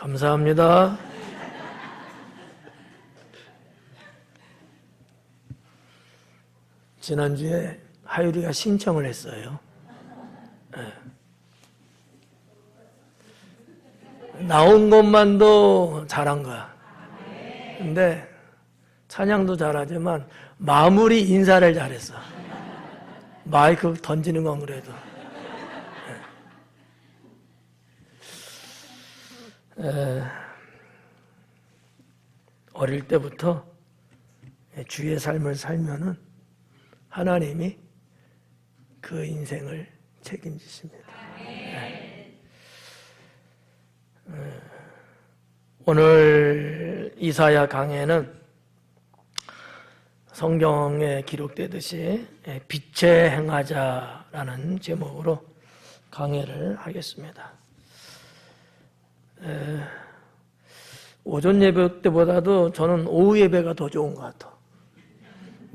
감사합니다. 지난주에 하율이가 신청을 했어요. 나온 것만도 잘한 거야. 근데 찬양도 잘하지만 마무리 인사를 잘했어. 마이크 던지는 건 그래도. 어릴 때부터 주의 삶을 살면은 하나님이 그 인생을 책임지십니다. 오늘 이사야 강해는 성경에 기록되듯이 빛의 행하자라는 제목으로 강해를 하겠습니다. 오전 예배 때보다도 저는 오후 예배가 더 좋은 것 같아.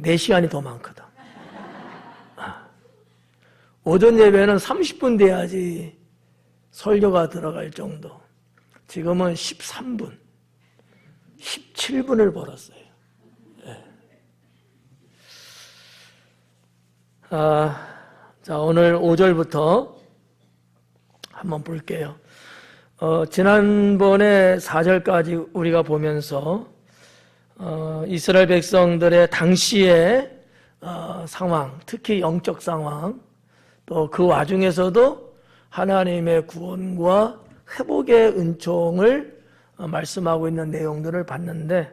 4시간이 더 많거든. 오전 예배는 30분 돼야지 설교가 들어갈 정도. 지금은 13분, 17분을 벌었어요. 자, 오늘 5절부터 한번 볼게요. 지난번에 4절까지 우리가 보면서 이스라엘 백성들의 당시의 상황, 특히 영적 상황, 또 그 와중에서도 하나님의 구원과 회복의 은총을 말씀하고 있는 내용들을 봤는데,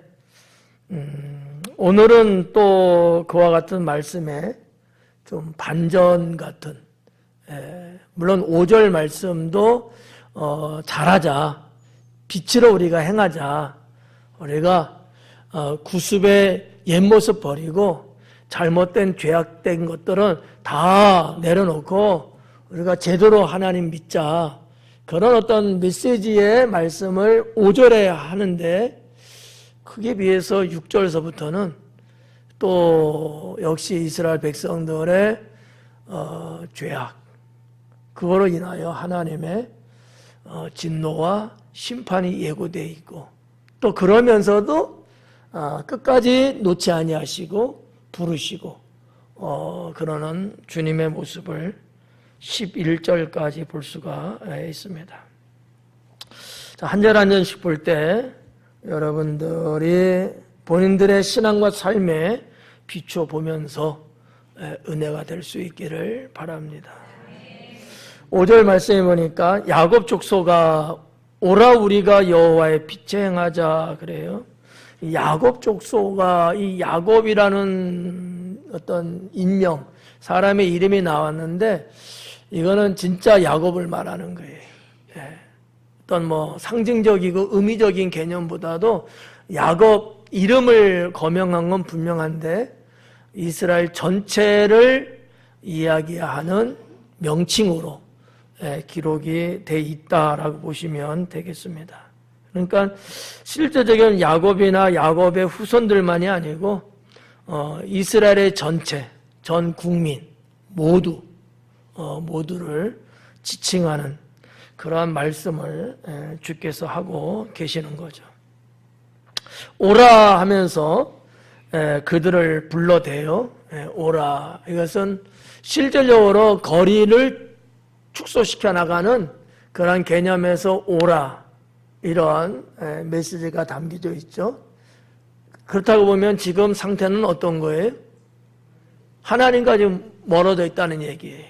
오늘은 또 그와 같은 말씀에 좀 반전 같은, 물론 5절 말씀도 잘하자, 빛으로 우리가 행하자, 우리가 구습의 옛모습 버리고 잘못된 죄악된 것들은 다 내려놓고 우리가 제대로 하나님 믿자, 그런 어떤 메시지의 말씀을 5절에 하는데, 크게 비해서 6절서부터는 또 역시 이스라엘 백성들의 죄악, 그거로 인하여 하나님의 진노와 심판이 예고되어 있고, 또 그러면서도 끝까지 놓지 아니하시고 부르시고 그러는 주님의 모습을 11절까지 볼 수가 있습니다. 한 절 한 절씩 볼 때 여러분들이 본인들의 신앙과 삶에 비춰 보면서 은혜가 될 수 있기를 바랍니다. 5절 말씀해 보니까 야곱 족속아 오라 우리가 여호와의 빛에 행하자 그래요. 야곱 족속아, 이 야곱이라는 어떤 인명, 사람의 이름이 나왔는데 이거는 진짜 야곱을 말하는 거예요. 어떤 뭐 상징적이고 의미적인 개념보다도 야곱 이름을 거명한 건 분명한데 이스라엘 전체를 이야기하는 명칭으로 기록이 돼 있다라고 보시면 되겠습니다. 그러니까 실제적인 야곱이나 야곱의 후손들만이 아니고 이스라엘의 전체, 전 국민 모두를 지칭하는 그러한 말씀을 주께서 하고 계시는 거죠. 오라 하면서 그들을 불러대요. 오라, 이것은 실질적으로 거리를 축소시켜 나가는 그런 개념에서 오라, 이러한 메시지가 담겨져 있죠. 그렇다고 보면 지금 상태는 어떤 거예요? 하나님과 지금 멀어져 있다는 얘기예요.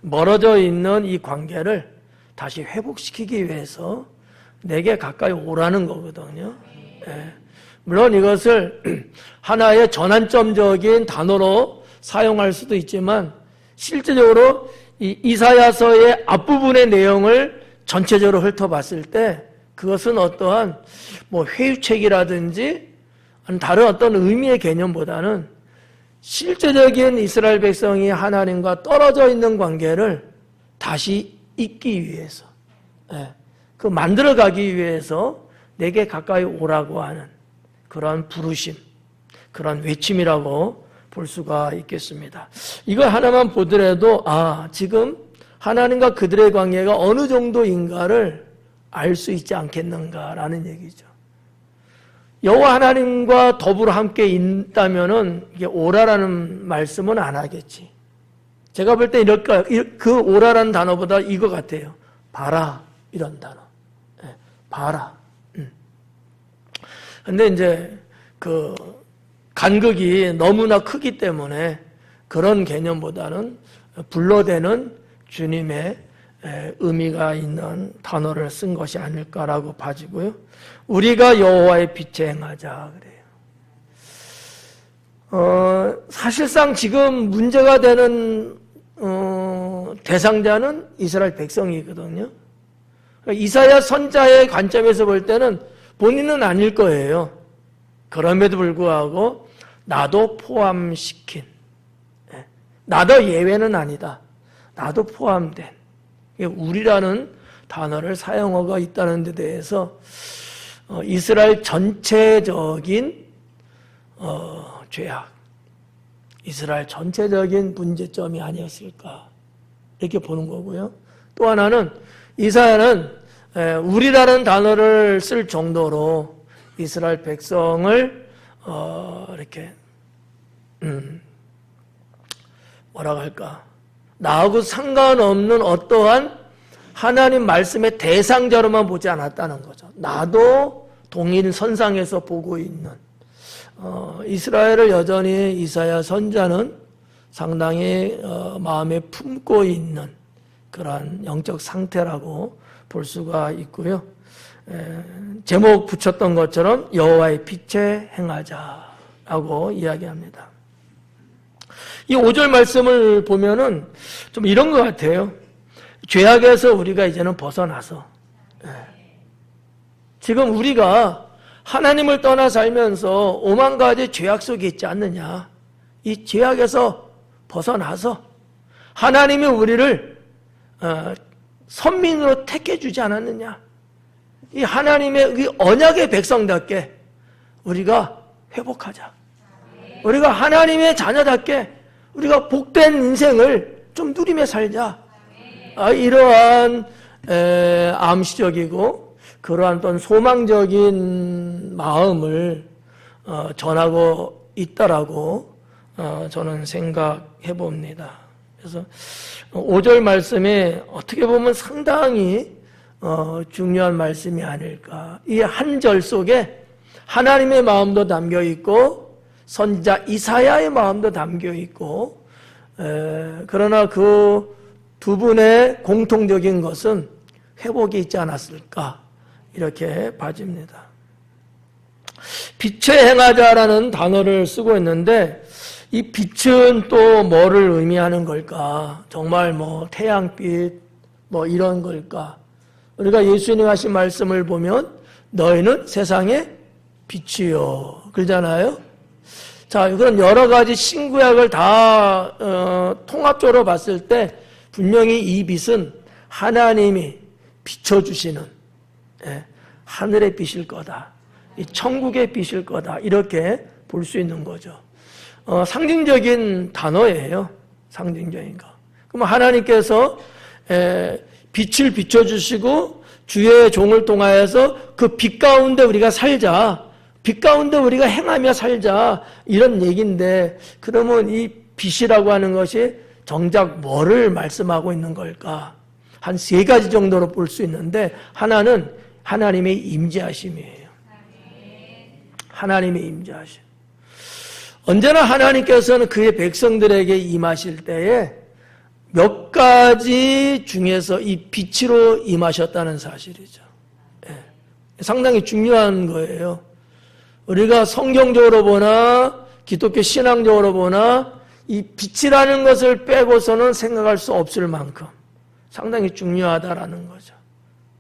멀어져 있는 이 관계를 다시 회복시키기 위해서 내게 가까이 오라는 거거든요. 물론 이것을 하나의 전환점적인 단어로 사용할 수도 있지만 실제적으로 이 이사야서의 앞부분의 내용을 전체적으로 훑어봤을 때 그것은 어떠한 뭐 회유책이라든지 다른 어떤 의미의 개념보다는 실제적인 이스라엘 백성이 하나님과 떨어져 있는 관계를 다시 잇기 위해서, 그 만들어가기 위해서 내게 가까이 오라고 하는 그런 부르심, 그런 외침이라고 볼 수가 있겠습니다. 이거 하나만 보더라도 지금 하나님과 그들의 관계가 어느 정도인가를 알 수 있지 않겠는가라는 얘기죠. 여호와 하나님과 더불어 함께 있다면은 이게 오라라는 말씀은 안 하겠지. 제가 볼 때 이럴까, 그 오라라는 단어보다 이거 같아요. 봐라, 이런 단어. 네, 봐라. 근데 이제 그 간극이 너무나 크기 때문에 그런 개념보다는 불러대는 주님의 의미가 있는 단어를 쓴 것이 아닐까라고 봐지고요. 우리가 여호와의 빛에 행하자 그래요. 사실상 지금 문제가 되는 대상자는 이스라엘 백성이거든요. 이사야 선자의 관점에서 볼 때는 본인은 아닐 거예요. 그럼에도 불구하고 나도 포함시킨, 나도 예외는 아니다. 나도 포함된 우리라는 단어를 사용어가 있다는 데 대해서 이스라엘 전체적인 죄악, 이스라엘 전체적인 문제점이 아니었을까 이렇게 보는 거고요. 또 하나는 이사야는 우리라는 단어를 쓸 정도로 이스라엘 백성을 이렇게 뭐라고 할까, 나하고 상관없는 어떠한 하나님 말씀의 대상자로만 보지 않았다는 거죠. 나도 동일 선상에서 보고 있는 이스라엘을 여전히 이사야 선자는 상당히 마음에 품고 있는 그러한 영적 상태라고 볼 수가 있고요. 제목 붙였던 것처럼 여호와의 빛에 행하자라고 이야기합니다. 이 5절 말씀을 보면은 좀 이런 것 같아요. 죄악에서 우리가 이제는 벗어나서, 지금 우리가 하나님을 떠나 살면서 오만 가지 죄악 속에 있지 않느냐. 이 죄악에서 벗어나서 하나님이 우리를 선민으로 택해주지 않았느냐. 이 하나님의 이 언약의 백성답게 우리가 회복하자. 우리가 하나님의 자녀답게 우리가 복된 인생을 좀 누리며 살자. 이러한 암시적이고 그러한 어떤 소망적인 마음을 전하고 있다라고 저는 생각해 봅니다. 그래서 5절 말씀이 어떻게 보면 상당히 중요한 말씀이 아닐까. 이 한 절 속에 하나님의 마음도 담겨 있고 선지자 이사야의 마음도 담겨 있고, 그러나 그 두 분의 공통적인 것은 회복이 있지 않았을까 이렇게 봐집니다. 빛에 행하자라는 단어를 쓰고 있는데 이 빛은 또 뭐를 의미하는 걸까? 정말 뭐 태양빛 뭐 이런 걸까? 우리가 예수님 하신 말씀을 보면 너희는 세상의 빛이요 그러잖아요. 자, 그런 여러 가지 신구약을 다 통합적으로 봤을 때 분명히 이 빛은 하나님이 비춰주시는 하늘의 빛일 거다. 이 천국의 빛일 거다. 이렇게 볼 수 있는 거죠. 상징적인 단어예요. 상징적인 거. 그럼 하나님께서 빛을 비춰주시고 주의 종을 통하여서 그 빛 가운데 우리가 살자. 빛 가운데 우리가 행하며 살자. 이런 얘기인데 그러면 이 빛이라고 하는 것이 정작 뭐를 말씀하고 있는 걸까? 한 3가지 정도로 볼 수 있는데 하나는 하나님의 임재하심이에요. 하나님의 임재하심. 언제나 하나님께서는 그의 백성들에게 임하실 때에 몇 가지 중에서 이 빛으로 임하셨다는 사실이죠. 상당히 중요한 거예요. 우리가 성경적으로 보나 기독교 신앙적으로 보나 이 빛이라는 것을 빼고서는 생각할 수 없을 만큼 상당히 중요하다라는 거죠.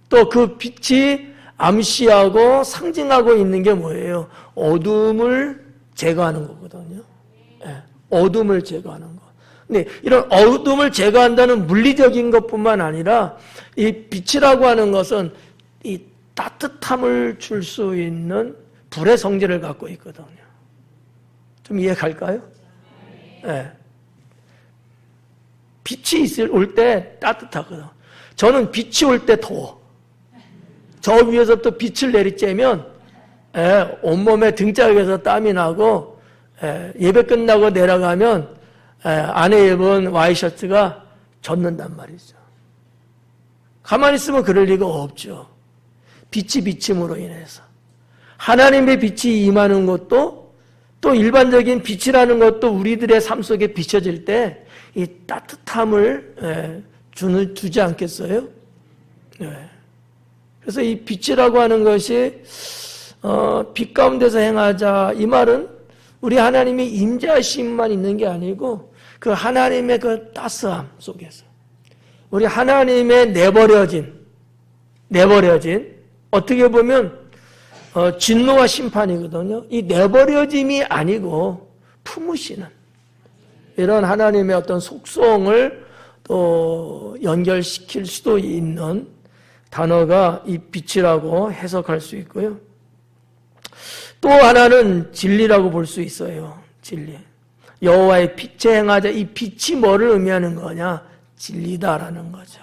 또 그 빛이 암시하고 상징하고 있는 게 뭐예요? 어둠을 제거하는 거거든요. 어둠을 제거하는 거. 근데 이런 어둠을 제거한다는 물리적인 것뿐만 아니라 이 빛이라고 하는 것은 이 따뜻함을 줄 수 있는 불의 성질을 갖고 있거든요. 좀 이해갈까요? 네. 빛이 올 때 따뜻하거든. 저는 빛이 올 때 더워. 저 위에서부터 빛을 내리쬐면 온몸에 등짝에서 땀이 나고 예배 끝나고 내려가면 안에 입은 와이셔츠가 젖는단 말이죠. 가만히 있으면 그럴 리가 없죠. 빛이 비침으로 인해서. 하나님의 빛이 임하는 것도 또 일반적인 빛이라는 것도 우리들의 삶 속에 비춰질 때 이 따뜻함을 주지 않겠어요? 그래서 이 빛이라고 하는 것이 빛 가운데서 행하자, 이 말은 우리 하나님의 임재하심만 있는 게 아니고 그 하나님의 그 따스함 속에서 우리 하나님의 내버려진 어떻게 보면 진노와 심판이거든요. 이 내버려짐이 아니고 품으시는 이런 하나님의 어떤 속성을 또 연결시킬 수도 있는 단어가 이 빛이라고 해석할 수 있고요. 또 하나는 진리라고 볼 수 있어요. 진리. 여호와의 빛에 행하자. 이 빛이 뭐를 의미하는 거냐? 진리다라는 거죠.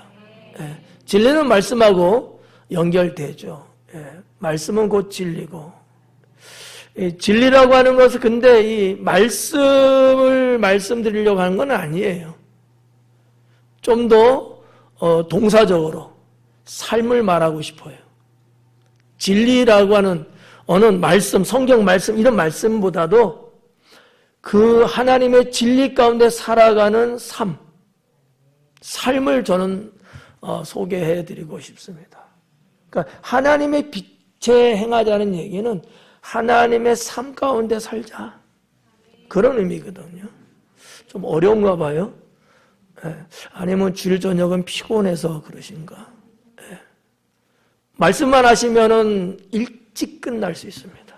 진리는 말씀하고 연결되죠. 말씀은 곧 진리고. 진리라고 하는 것은 근데 이 말씀을 말씀드리려고 하는 건 아니에요. 좀 더 동사적으로 삶을 말하고 싶어요. 진리라고 하는 어느 말씀, 성경 말씀 이런 말씀보다도 그 하나님의 진리 가운데 살아가는 삶을 저는 소개해드리고 싶습니다. 그러니까 하나님의 빛에 행하자는 얘기는 하나님의 삶 가운데 살자. 그런 의미거든요. 좀 어려운가 봐요. 아니면 주일 저녁은 피곤해서 그러신가. 말씀만 하시면은 일찍 끝날 수 있습니다.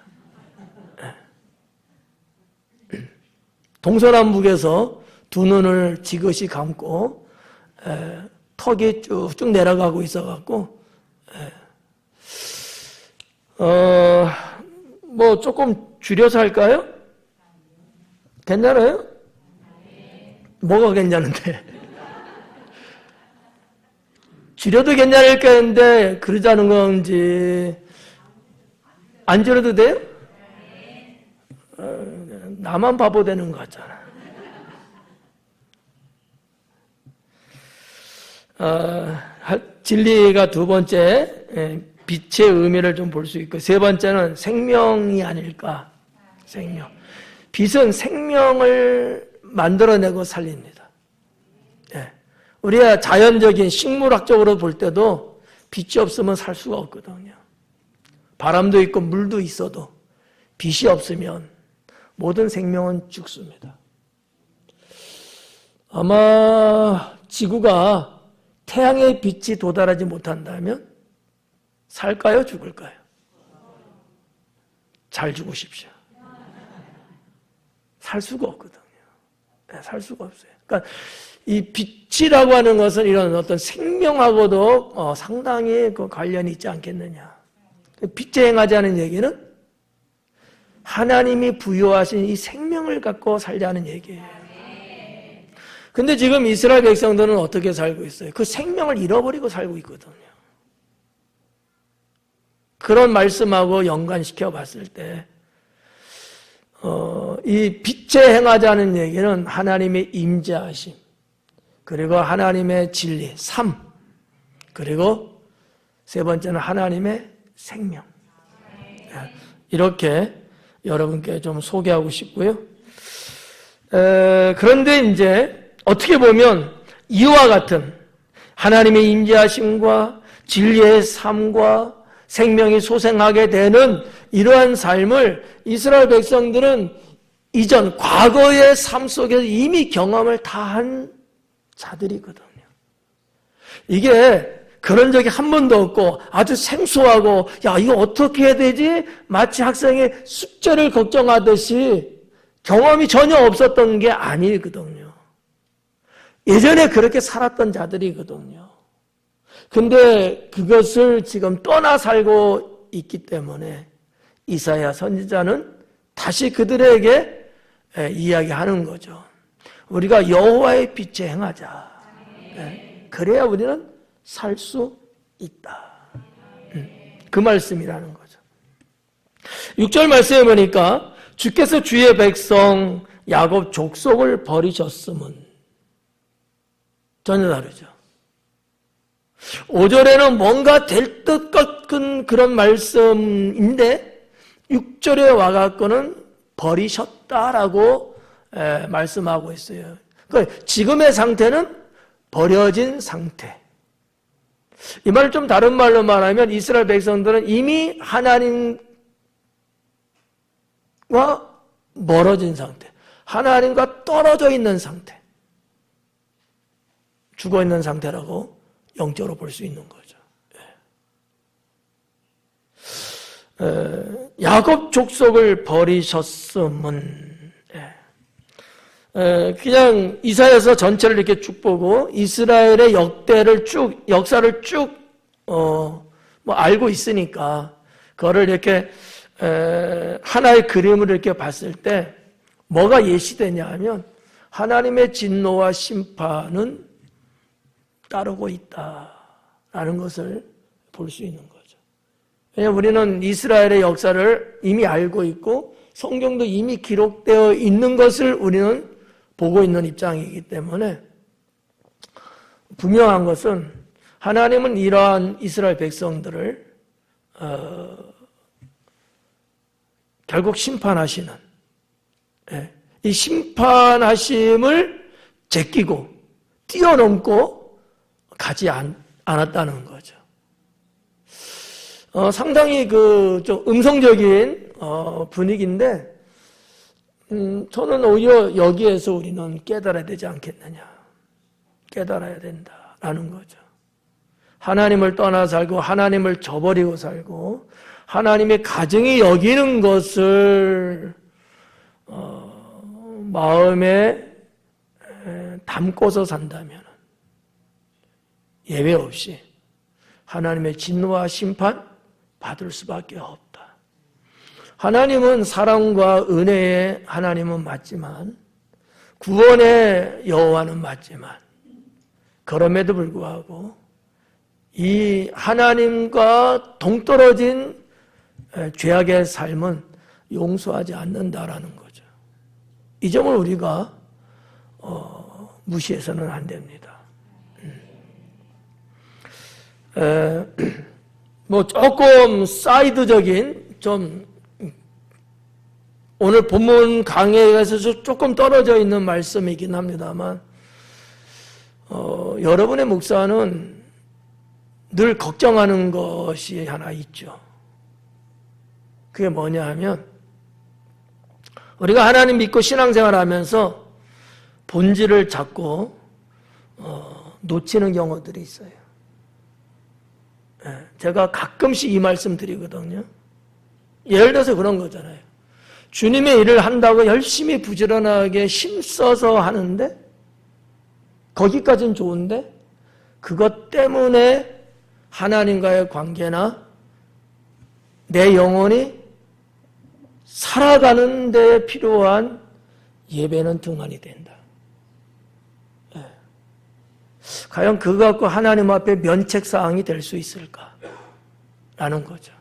동서남북에서 두 눈을 지그시 감고 턱이 쭉쭉 내려가고 있어갖고 뭐 조금 줄여서 할까요? 괜찮아요? 뭐가 괜찮은데? 줄여도 괜찮을까 했는데 그러자는 건지 안 줄여도 돼요? 나만 바보 되는 거 같잖아. 진리가 두 번째 빛의 의미를 좀 볼 수 있고 세 번째는 생명이 아닐까. 생명. 빛은 생명을 만들어내고 살립니다. 우리가 자연적인 식물학적으로 볼 때도 빛이 없으면 살 수가 없거든요. 바람도 있고 물도 있어도 빛이 없으면 모든 생명은 죽습니다. 아마 지구가 태양의 빛이 도달하지 못한다면 살까요? 죽을까요? 잘 죽으십시오. 살 수가 없거든요. 살 수가 없어요. 그러니까 이 빛이라고 하는 것은 이런 어떤 생명하고도 상당히 그 관련이 있지 않겠느냐. 빛에 행하자는 얘기는 하나님이 부여하신 이 생명을 갖고 살자는 얘기예요. 근데 지금 이스라엘 백성들은 어떻게 살고 있어요? 그 생명을 잃어버리고 살고 있거든요. 그런 말씀하고 연관시켜 봤을 때, 이 빛에 행하자는 얘기는 하나님의 임재하심, 그리고 하나님의 진리, 삶, 그리고 세 번째는 하나님의 생명. 이렇게 여러분께 좀 소개하고 싶고요. 그런데 이제 어떻게 보면 이와 같은 하나님의 임재하심과 진리의 삶과 생명이 소생하게 되는 이러한 삶을 이스라엘 백성들은 이전 과거의 삶 속에서 이미 경험을 다 한 자들이거든요. 이게 그런 적이 한 번도 없고 아주 생소하고 야 이거 어떻게 해야 되지? 마치 학생이 숙제를 걱정하듯이 경험이 전혀 없었던 게 아니거든요. 예전에 그렇게 살았던 자들이거든요. 근데 그것을 지금 떠나 살고 있기 때문에 이사야 선지자는 다시 그들에게 이야기하는 거죠. 우리가 여호와의 빛에 행하자. 그래야 우리는 살 수 있다. 그 말씀이라는 거죠. 6절 말씀에 보니까 주께서 주의 백성 야곱 족속을 버리셨음은 전혀 다르죠. 5절에는 뭔가 될 것 같은 그런 말씀인데 6절에 와갖고는 버리셨다라고 말씀하고 있어요. 그러니까 지금의 상태는 버려진 상태. 이 말을 좀 다른 말로 말하면 이스라엘 백성들은 이미 하나님과 멀어진 상태, 하나님과 떨어져 있는 상태, 죽어 있는 상태라고 영적으로 볼 수 있는 거죠. 야곱 족속을 버리셨음은 그냥 이사야서 전체를 이렇게 쭉 보고 이스라엘의 역사를 쭉 알고 있으니까 그거를 이렇게 하나의 그림을 이렇게 봤을 때 뭐가 예시되냐 하면 하나님의 진노와 심판은 따르고 있다라는 것을 볼 수 있는 거죠. 왜냐하면 우리는 이스라엘의 역사를 이미 알고 있고 성경도 이미 기록되어 있는 것을 우리는 보고 있는 입장이기 때문에 분명한 것은 하나님은 이러한 이스라엘 백성들을 결국 심판하시는 이 심판하심을 제끼고 뛰어넘고 가지 않았다는 거죠. 상당히 좀 음성적인 분위기인데 저는 오히려 여기에서 우리는 깨달아야 되지 않겠느냐. 깨달아야 된다라는 거죠. 하나님을 떠나 살고 하나님을 저버리고 살고 하나님의 가정이 여기는 것을 마음에 담고서 산다면 예외 없이 하나님의 진노와 심판 받을 수밖에 없다. 하나님은 사랑과 은혜의 하나님은 맞지만 구원의 여호와는 맞지만 그럼에도 불구하고 이 하나님과 동떨어진 죄악의 삶은 용서하지 않는다라는 거죠. 이 점을 우리가 무시해서는 안 됩니다. 조금 사이드적인 좀 오늘 본문 강의에서 조금 떨어져 있는 말씀이긴 합니다만 여러분의 목사는 늘 걱정하는 것이 하나 있죠. 그게 뭐냐 하면 우리가 하나님 믿고 신앙생활하면서 본질을 잡고 놓치는 경우들이 있어요. 제가 가끔씩 이 말씀 드리거든요. 예를 들어서 그런 거잖아요. 주님의 일을 한다고 열심히 부지런하게 힘써서 하는데 거기까지는 좋은데 그것 때문에 하나님과의 관계나 내 영혼이 살아가는 데 필요한 예배는 등한이 된다. 과연 그거 갖고 하나님 앞에 면책사항이 될 수 있을까? 라는 거죠.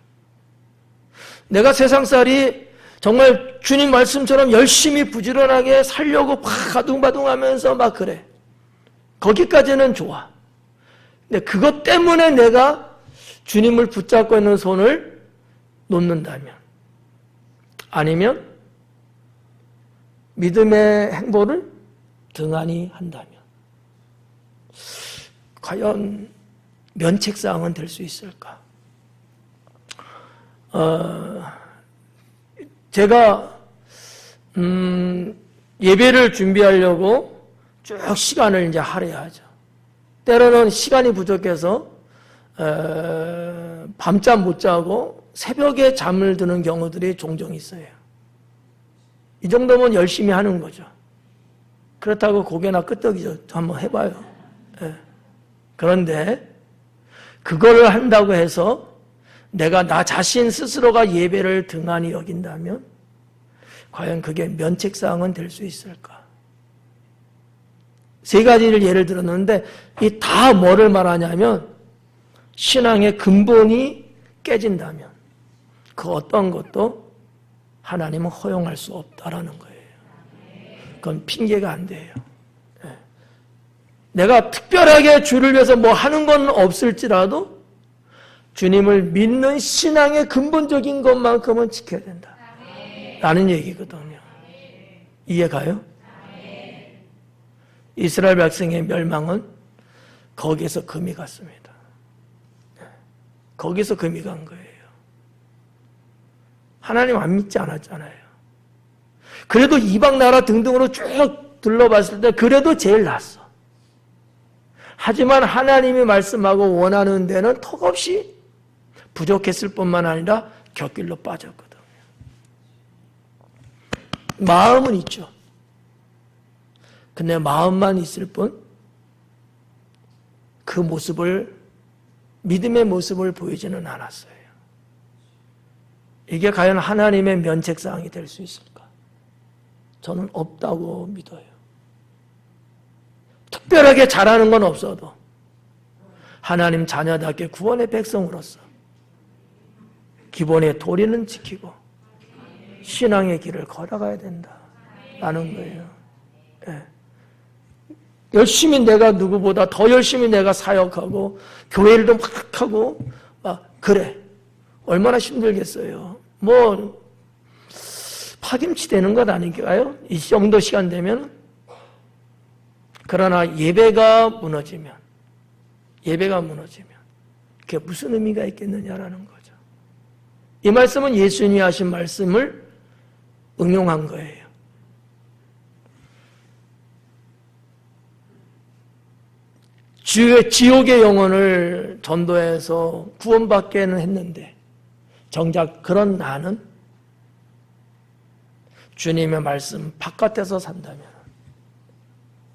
내가 세상살이 정말 주님 말씀처럼 열심히 부지런하게 살려고 바둥바둥하면서 막 그래. 거기까지는 좋아. 근데 그것 때문에 내가 주님을 붙잡고 있는 손을 놓는다면 아니면 믿음의 행보를 등한히 한다면 과연 면책사항은 될 수 있을까? 제가 예배를 준비하려고 쭉 시간을 이제 할애하죠. 때로는 시간이 부족해서 밤잠 못 자고 새벽에 잠을 드는 경우들이 종종 있어요. 이 정도면 열심히 하는 거죠. 그렇다고 고개나 끄덕이죠. 한번 해봐요. 그런데 그거를 한다고 해서 내가 나 자신 스스로가 예배를 등한히 여긴다면 과연 그게 면책사항은 될 수 있을까? 세 가지를 예를 들었는데 이 다 뭐를 말하냐면 신앙의 근본이 깨진다면 그 어떤 것도 하나님은 허용할 수 없다라는 거예요. 그건 핑계가 안 돼요. 내가 특별하게 주를 위해서 뭐 하는 건 없을지라도 주님을 믿는 신앙의 근본적인 것만큼은 지켜야 된다 라는 얘기거든요. 이해가요? 이스라엘 백성의 멸망은 거기에서 금이 갔습니다. 거기서 금이 간 거예요. 하나님 안 믿지 않았잖아요. 그래도 이방 나라 등등으로 쭉 둘러봤을 때 그래도 제일 낫어. 하지만 하나님이 말씀하고 원하는 데는 턱없이 부족했을 뿐만 아니라 곁길로 빠졌거든요. 마음은 있죠. 근데 마음만 있을 뿐 그 모습을, 믿음의 모습을 보이지는 않았어요. 이게 과연 하나님의 면책사항이 될 수 있을까? 저는 없다고 믿어요. 특별하게 잘하는 건 없어도 하나님 자녀답게 구원의 백성으로서 기본의 도리는 지키고 신앙의 길을 걸어가야 된다라는 거예요. 예. 열심히 내가 누구보다 더 열심히 내가 사역하고 교회일도 막 하고 그래. 얼마나 힘들겠어요. 뭐 파김치 되는 것 아닌가요? 이 정도 시간 되면. 그러나 예배가 무너지면 그게 무슨 의미가 있겠느냐라는 거죠. 이 말씀은 예수님이 하신 말씀을 응용한 거예요. 지옥의 영혼을 전도해서 구원받게는 했는데 정작 그런 나는 주님의 말씀 바깥에서 산다면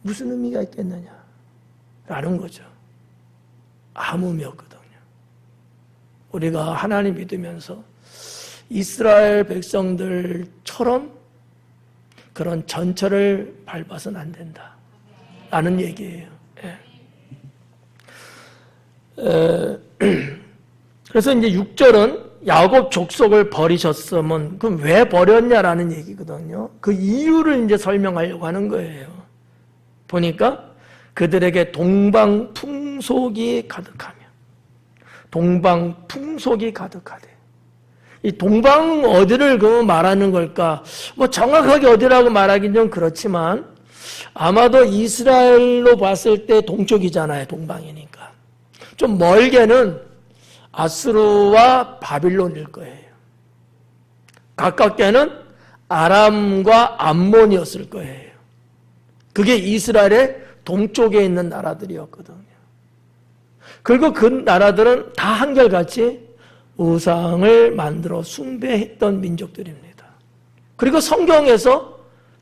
무슨 의미가 있겠느냐라는 거죠. 아무 의미 없거든요. 우리가 하나님 믿으면서 이스라엘 백성들처럼 그런 전철을 밟아서는 안 된다라는 얘기예요. 그래서 이제 6절은 야곱 족속을 버리셨으면 그럼 왜 버렸냐라는 얘기거든요. 그 이유를 이제 설명하려고 하는 거예요. 보니까 그들에게 동방풍속이 가득하며 이 동방 어디를 그 말하는 걸까? 뭐 정확하게 어디라고 말하긴 좀 그렇지만 아마도 이스라엘로 봤을 때 동쪽이잖아요. 동방이니까. 좀 멀게는 아수르와 바빌론일 거예요. 가깝게는 아람과 암몬이었을 거예요. 그게 이스라엘의 동쪽에 있는 나라들이었거든요. 그리고 그 나라들은 다 한결같이 우상을 만들어 숭배했던 민족들입니다. 그리고 성경에서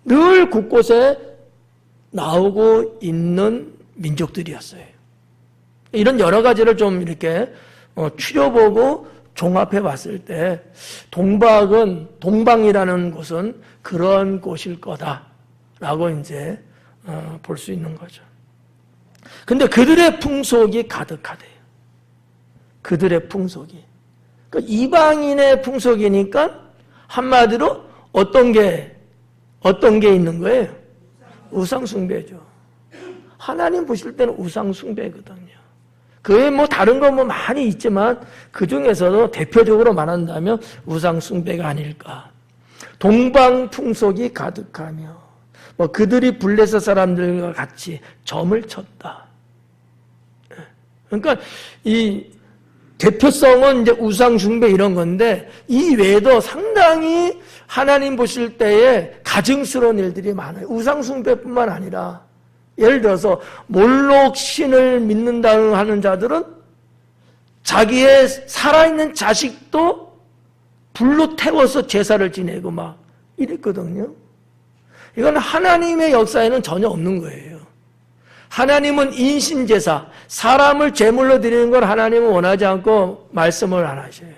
늘 곳곳에 나오고 있는 민족들이었어요. 이런 여러 가지를 좀 이렇게 추려보고 종합해 봤을 때 동방이라는 곳은 그런 곳일 거다라고 이제 볼 수 있는 거죠. 근데 그들의 풍속이 가득하대요. 그들의 풍속이. 그러니까 이방인의 풍속이니까 한마디로 어떤 게 있는 거예요? 우상숭배죠. 하나님 보실 때는 우상숭배거든요. 그 외에 뭐 다른 거 뭐 많이 있지만 그 중에서도 대표적으로 말한다면 우상숭배가 아닐까. 동방풍속이 가득하며 뭐 그들이 블레셋 사람들과 같이 점을 쳤다. 그러니까 이 대표성은 이제 우상숭배 이런 건데 이 외에도 상당히 하나님 보실 때에 가증스러운 일들이 많아요. 우상숭배뿐만 아니라 예를 들어서 몰록 신을 믿는다는 하는 자들은 자기의 살아있는 자식도 불로 태워서 제사를 지내고 막 이랬거든요. 이건 하나님의 역사에는 전혀 없는 거예요. 하나님은 인신제사, 사람을 제물로 드리는 걸 하나님은 원하지 않고 말씀을 안 하셔요.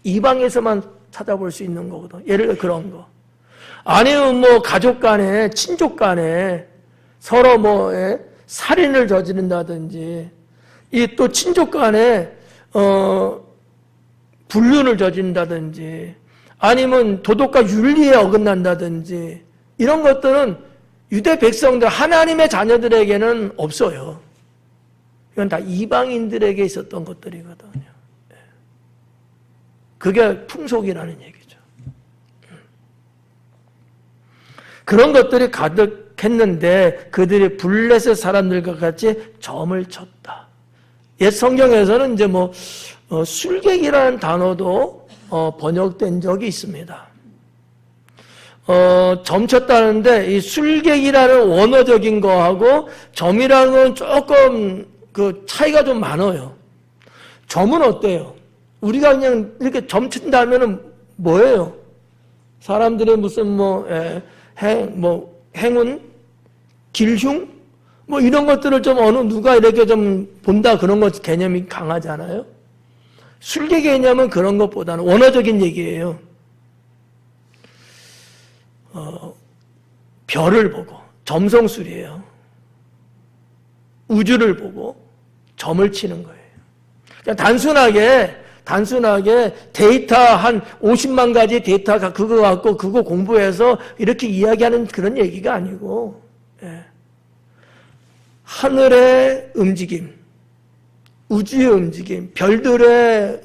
이방에서만 찾아볼 수 있는 거거든. 예를 들어 그런 거. 아니면 뭐 가족 간에, 친족 간에 서로 뭐 살인을 저지른다든지 이 또 친족 간에 불륜을 저진다든지 아니면 도덕과 윤리에 어긋난다든지 이런 것들은 유대 백성들, 하나님의 자녀들에게는 없어요. 이건 다 이방인들에게 있었던 것들이거든요. 그게 풍속이라는 얘기죠. 그런 것들이 가득했는데 그들이 블레셋 사람들과 같이 점을 쳤다. 옛 성경에서는 이제 술객이라는 단어도 번역된 적이 있습니다. 점쳤다는데 이 술객이라는 원어적인 거하고 점이라는 건 조금 그 차이가 좀 많아요. 점은 어때요? 우리가 그냥 이렇게 점친다면은 뭐예요? 사람들의 무슨 행운, 길흉 이런 것들을 좀 어느 누가 이렇게 좀 본다 그런 것 개념이 강하잖아요. 술객 개념은 그런 것보다는 원어적인 얘기예요. 별을 보고 점성술이에요. 우주를 보고 점을 치는 거예요. 그냥 단순하게 데이터 한 50만 가지 데이터가 그거 갖고 그거 공부해서 이렇게 이야기하는 그런 얘기가 아니고 하늘의 움직임, 우주의 움직임, 별들의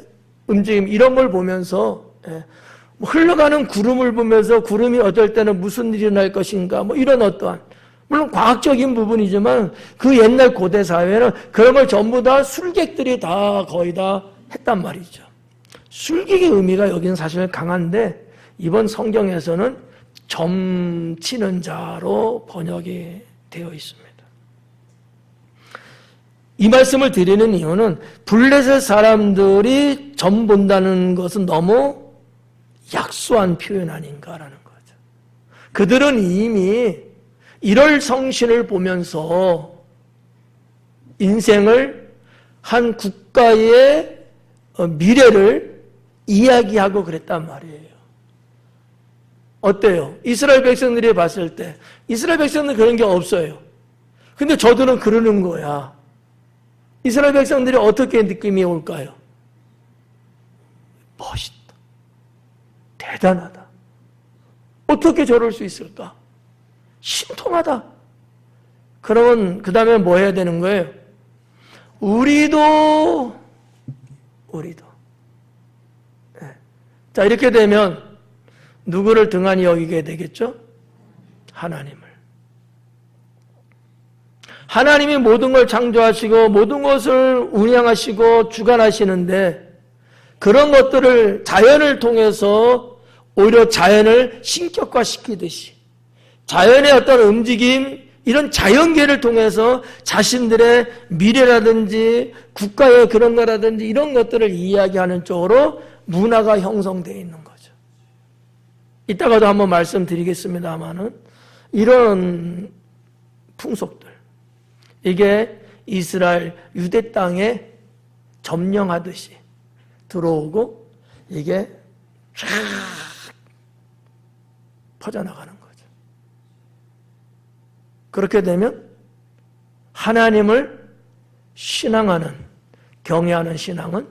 움직임 이런 걸 보면서 흘러가는 구름을 보면서 구름이 어떨 때는 무슨 일이 날 것인가 이런 어떠한 물론 과학적인 부분이지만 그 옛날 고대 사회는 그런 걸 전부 다 술객들이 다 거의 다 했단 말이죠. 술객의 의미가 여기는 사실 강한데 이번 성경에서는 점치는 자로 번역이 되어 있습니다. 이 말씀을 드리는 이유는 블레셋 사람들이 점 본다는 것은 너무 약소한 표현 아닌가라는 거죠. 그들은 이미 1월 성신을 보면서 인생을 한 국가의 미래를 이야기하고 그랬단 말이에요. 어때요? 이스라엘 백성들이 봤을 때 이스라엘 백성들은 그런 게 없어요. 근데 저들은 그러는 거야. 이스라엘 백성들이 어떻게 느낌이 올까요? 멋있다. 대단하다. 어떻게 저럴 수 있을까? 신통하다. 그러면 그 다음에 뭐 해야 되는 거예요? 우리도. 네. 자, 이렇게 되면 누구를 등한히 여기게 되겠죠? 하나님을. 하나님이 모든 걸 창조하시고 모든 것을 운영하시고 주관하시는데 그런 것들을 자연을 통해서 오히려 자연을 신격화시키듯이 자연의 어떤 움직임 이런 자연계를 통해서 자신들의 미래라든지 국가의 그런 거라든지 이런 것들을 이야기하는 쪽으로 문화가 형성되어 있는 거죠. 이따가도 한번 말씀드리겠습니다만은 이런 풍속들 이게 이스라엘 유대 땅에 점령하듯이 들어오고 이게 쫙 퍼져나가는 거죠. 그렇게 되면 하나님을 신앙하는 경외하는 신앙은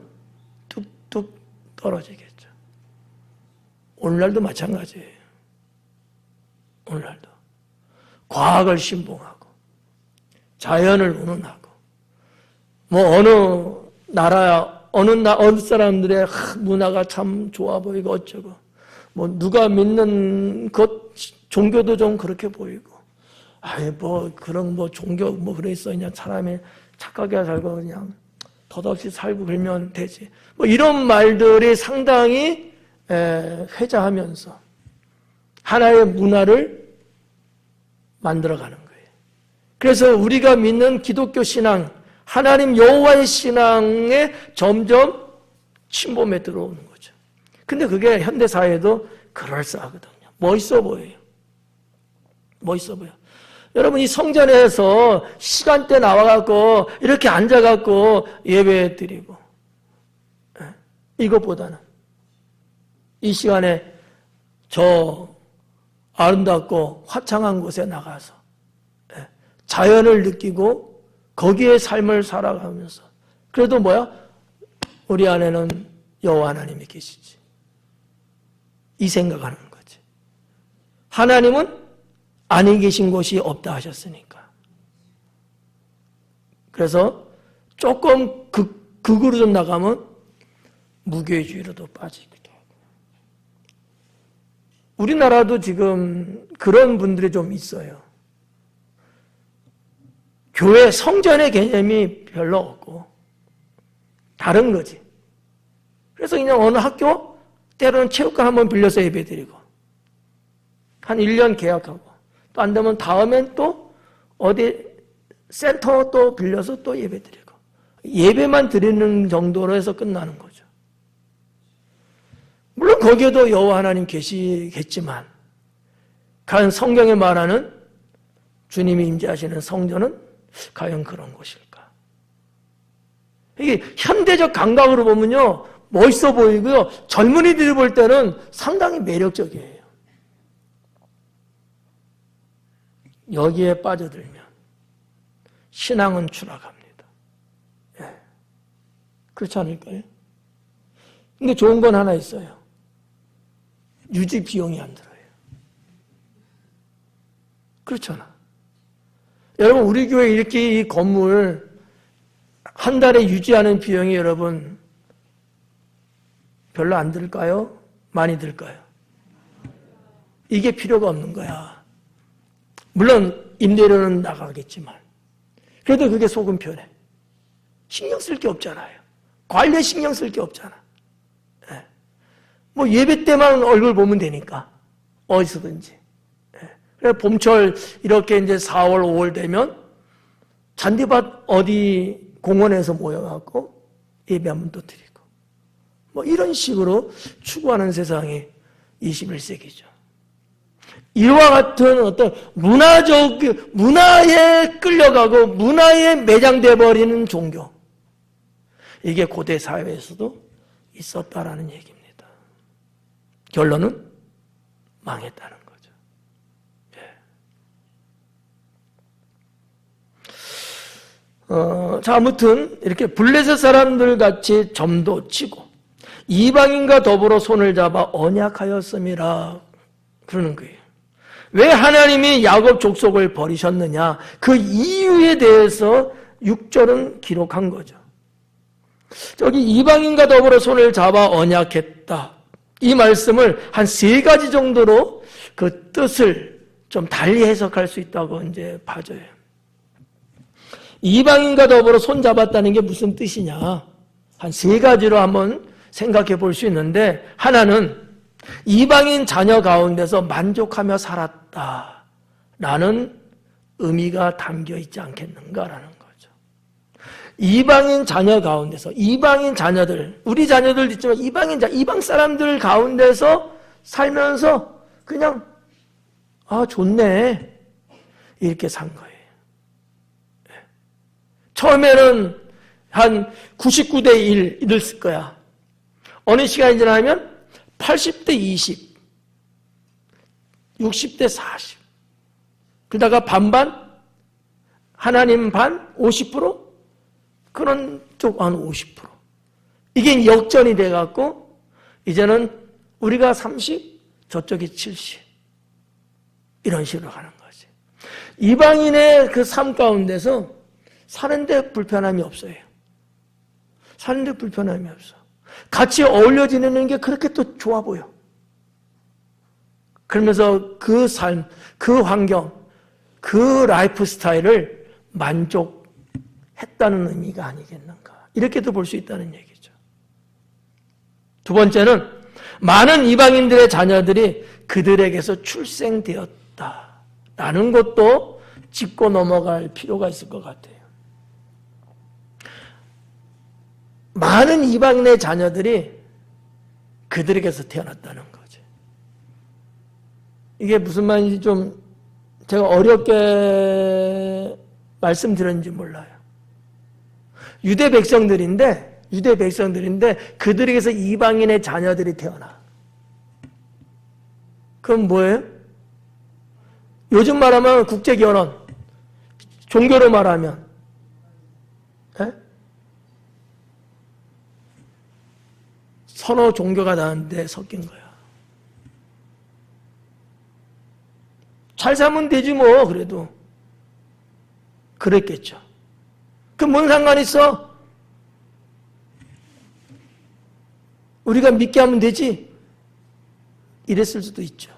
뚝뚝 떨어지겠죠. 오늘날도 마찬가지예요. 오늘날도 과학을 신봉하고 자연을 운운하고 어느 나라 어느 사람들의 문화가 참 좋아 보이고 어쩌고 누가 믿는 것 종교도 좀 그렇게 보이고 그런 종교 그랬어 그냥 사람이 착하게 살고 그냥 덧없이 살고 그러면 되지 이런 말들이 상당히 회자하면서 하나의 문화를 만들어가는 거예요. 그래서 우리가 믿는 기독교 신앙 하나님 여호와의 신앙에 점점 침범에 들어오는 거죠. 근데 그게 현대사회도 그럴싸하거든요. 멋있어 보여요. 멋있어 보여. 여러분 이 성전에서 시간대 나와갖고 이렇게 앉아갖고 예배 드리고 이것보다는 이 시간에 저 아름답고 화창한 곳에 나가서 자연을 느끼고 거기에 삶을 살아가면서 그래도 우리 안에는 여호와 하나님이 계시지. 이 생각하는 거지. 하나님은 아니 계신 곳이 없다 하셨으니까. 그래서 조금 극으로 좀 나가면 무교회주의로도 빠지기도 하고. 우리나라도 지금 그런 분들이 좀 있어요. 교회 성전의 개념이 별로 없고 다른 거지. 그래서 그냥 어느 학교 때로는 체육관 한번 빌려서 예배드리고 한 1년 계약하고 또 안 되면 다음엔 또 어디 센터 또 빌려서 또 예배드리고 예배만 드리는 정도로 해서 끝나는 거죠. 물론 거기에도 여호와 하나님 계시겠지만 과연 성경에 말하는 주님이 임재하시는 성전은 과연 그런 곳일까? 이게 현대적 감각으로 보면요 멋있어 보이고요 젊은이들이 볼 때는 상당히 매력적이에요. 여기에 빠져들면 신앙은 추락합니다. 예. 그렇지 않을까요? 근데 좋은 건 하나 있어요. 유지 비용이 안 들어요. 그렇잖아. 여러분 우리 교회 이렇게 이 건물 한 달에 유지하는 비용이 여러분 별로 안 들까요? 많이 들까요? 이게 필요가 없는 거야. 물론 임대료는 나가겠지만 그래도 그게 속은 편해. 신경 쓸 게 없잖아요. 관리에 신경 쓸 게 없잖아. 예. 뭐 예배 때만 얼굴 보면 되니까 어디서든지. 예. 그래 봄철 이렇게 이제 4월, 5월 되면 잔디밭 어디 공원에서 모여갖고 예배 한번 또 드리고 뭐 이런 식으로 추구하는 세상이 21세기죠. 이와 같은 어떤 문화에 끌려가고 문화에 매장돼 버리는 종교. 이게 고대 사회에서도 있었다라는 얘기입니다. 결론은 망했다는 거죠. 예. 자, 아무튼 이렇게 블레셋 사람들 같이 점도 치고 이방인과 더불어 손을 잡아 언약하였음이라 그러는 거예요. 왜 하나님이 야곱 족속을 버리셨느냐? 그 이유에 대해서 6절은 기록한 거죠. 저기 이방인과 더불어 손을 잡아 언약했다. 이 말씀을 한 3가지 정도로 그 뜻을 좀 달리 해석할 수 있다고 이제 봐줘요. 이방인과 더불어 손 잡았다는 게 무슨 뜻이냐? 한 3가지로 한번 생각해 볼 수 있는데 하나는 이방인 자녀 가운데서 만족하며 살았다라는 의미가 담겨 있지 않겠는가라는 거죠. 이방인 자녀 가운데서 이방인 자녀들, 우리 자녀들도 있지만 이방 사람들 가운데서 살면서 그냥 좋네 이렇게 산 거예요. 처음에는 한 99대 1 이랬을 거야. 어느 시간이 지나면 80대 20, 60대 40. 그러다가 반반, 하나님 반, 50%, 그런 쪽 한 50%. 이게 역전이 돼갖고, 이제는 우리가 30, 저쪽이 70. 이런 식으로 가는 거지. 이방인의 그 삶 가운데서 사는데 불편함이 없어요. 사는데 불편함이 없어. 같이 어울려 지내는 게 그렇게 또 좋아 보여. 그러면서 그 삶, 그 환경, 그 라이프 스타일을 만족했다는 의미가 아니겠는가. 이렇게도 볼 수 있다는 얘기죠. 두 번째는 많은 이방인들의 자녀들이 그들에게서 출생되었다라는 것도 짚고 넘어갈 필요가 있을 것 같아요. 많은 이방인의 자녀들이 그들에게서 태어났다는 거죠. 이게 무슨 말인지 좀 제가 어렵게 말씀드렸는지 몰라요. 유대 백성들인데 그들에게서 이방인의 자녀들이 태어나. 그럼 뭐예요? 요즘 말하면 국제결혼, 종교로 말하면 서로 종교가 다른데 섞인 거야. 잘 살면 되지 뭐. 그래도 그랬겠죠. 그 뭔 상관 있어? 우리가 믿게 하면 되지. 이랬을 수도 있죠.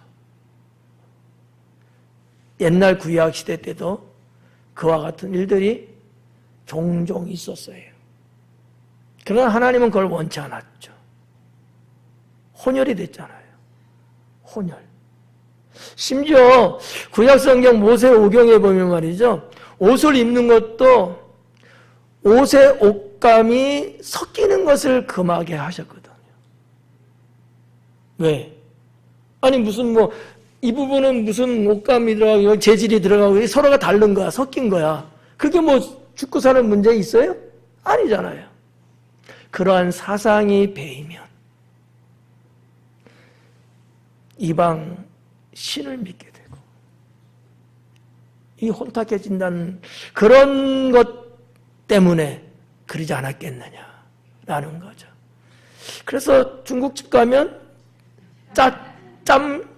옛날 구약 시대 때도 그와 같은 일들이 종종 있었어요. 그러나 하나님은 그걸 원치 않았죠. 혼혈이 됐잖아요. 혼혈. 심지어 구약성경 모세오경에 보면 말이죠. 옷을 입는 것도 옷의 옷감이 섞이는 것을 금하게 하셨거든요. 왜? 아니 무슨 뭐 이 부분은 무슨 옷감이 들어가고 재질이 들어가고 서로가 다른 거야. 섞인 거야. 그게 뭐 죽고 사는 문제 있어요? 아니잖아요. 그러한 사상이 배이면 이방 신을 믿게 되고 이 혼탁해진다는 그런 것 때문에 그러지 않았겠느냐라는 거죠. 그래서 중국집 가면 짜짬?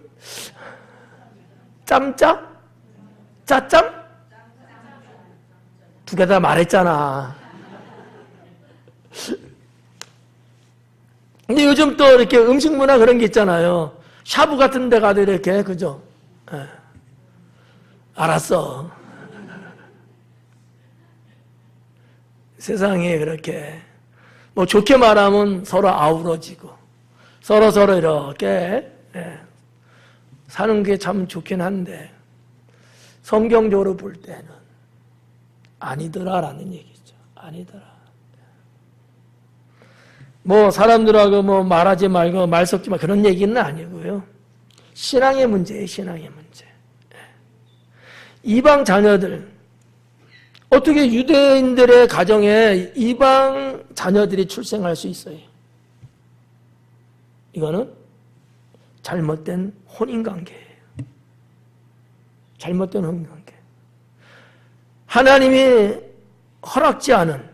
두 개 다 말했잖아. 근데 요즘 또 이렇게 음식 문화 그런 게 있잖아요. 샤브 같은 데 가도 이렇게, 그죠? 예. 알았어. 세상에 그렇게, 뭐 좋게 말하면 서로 아우러지고, 서로 이렇게, 사는 게 참 좋긴 한데, 성경적으로 볼 때는 아니더라라는 얘기죠. 아니더라. 뭐 사람들하고 뭐 말하지 말고 말 섞지 마 그런 얘기는 아니고요. 신앙의 문제예요. 신앙의 문제. 이방 자녀들 어떻게 유대인들의 가정에 이방 자녀들이 출생할 수 있어요? 이거는 잘못된 혼인관계예요. 잘못된 혼인관계. 하나님이 허락지 않은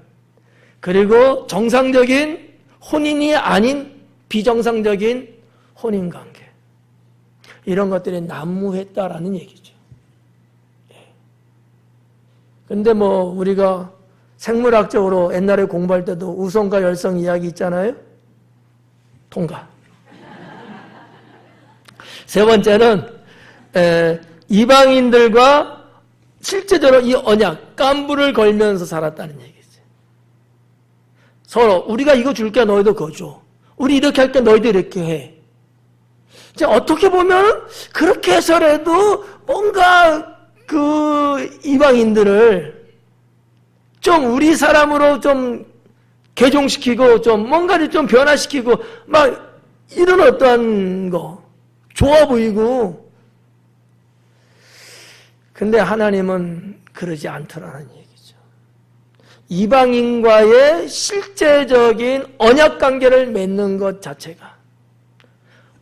그리고 정상적인 혼인이 아닌 비정상적인 혼인관계. 이런 것들이 난무했다라는 얘기죠. 근데 뭐 우리가 생물학적으로 옛날에 공부할 때도 우성과 열성 이야기 있잖아요. 통과. 세 번째는 이방인들과 실제적으로 이 언약, 깐부를 걸면서 살았다는 얘기죠. 서로 우리가 이거 줄게 너희도 그거 줘. 우리 이렇게 할게 너희도 이렇게 해. 이제 어떻게 보면 그렇게 해서라도 뭔가 그 이방인들을 좀 우리 사람으로 좀 개종시키고 좀 뭔가를 좀 변화시키고 막 이런 어떠한 거 좋아 보이고 근데 하나님은 그러지 않더라는 얘기죠. 이방인과의 실제적인 언약관계를 맺는 것 자체가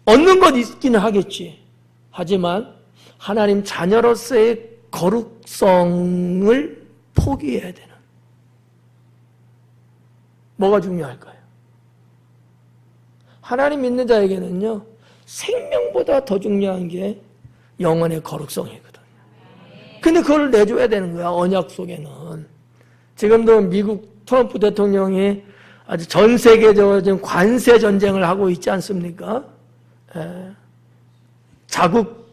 얻는 것 있기는 하겠지. 하지만 하나님 자녀로서의 거룩성을 포기해야 되는 뭐가 중요할까요? 하나님 믿는 자에게는요 생명보다 더 중요한 게 영혼의 거룩성이거든요. 근데 그걸 내줘야 되는 거야. 언약 속에는. 지금도 미국 트럼프 대통령이 아주 전 세계적으로 지금 관세 전쟁을 하고 있지 않습니까? 자국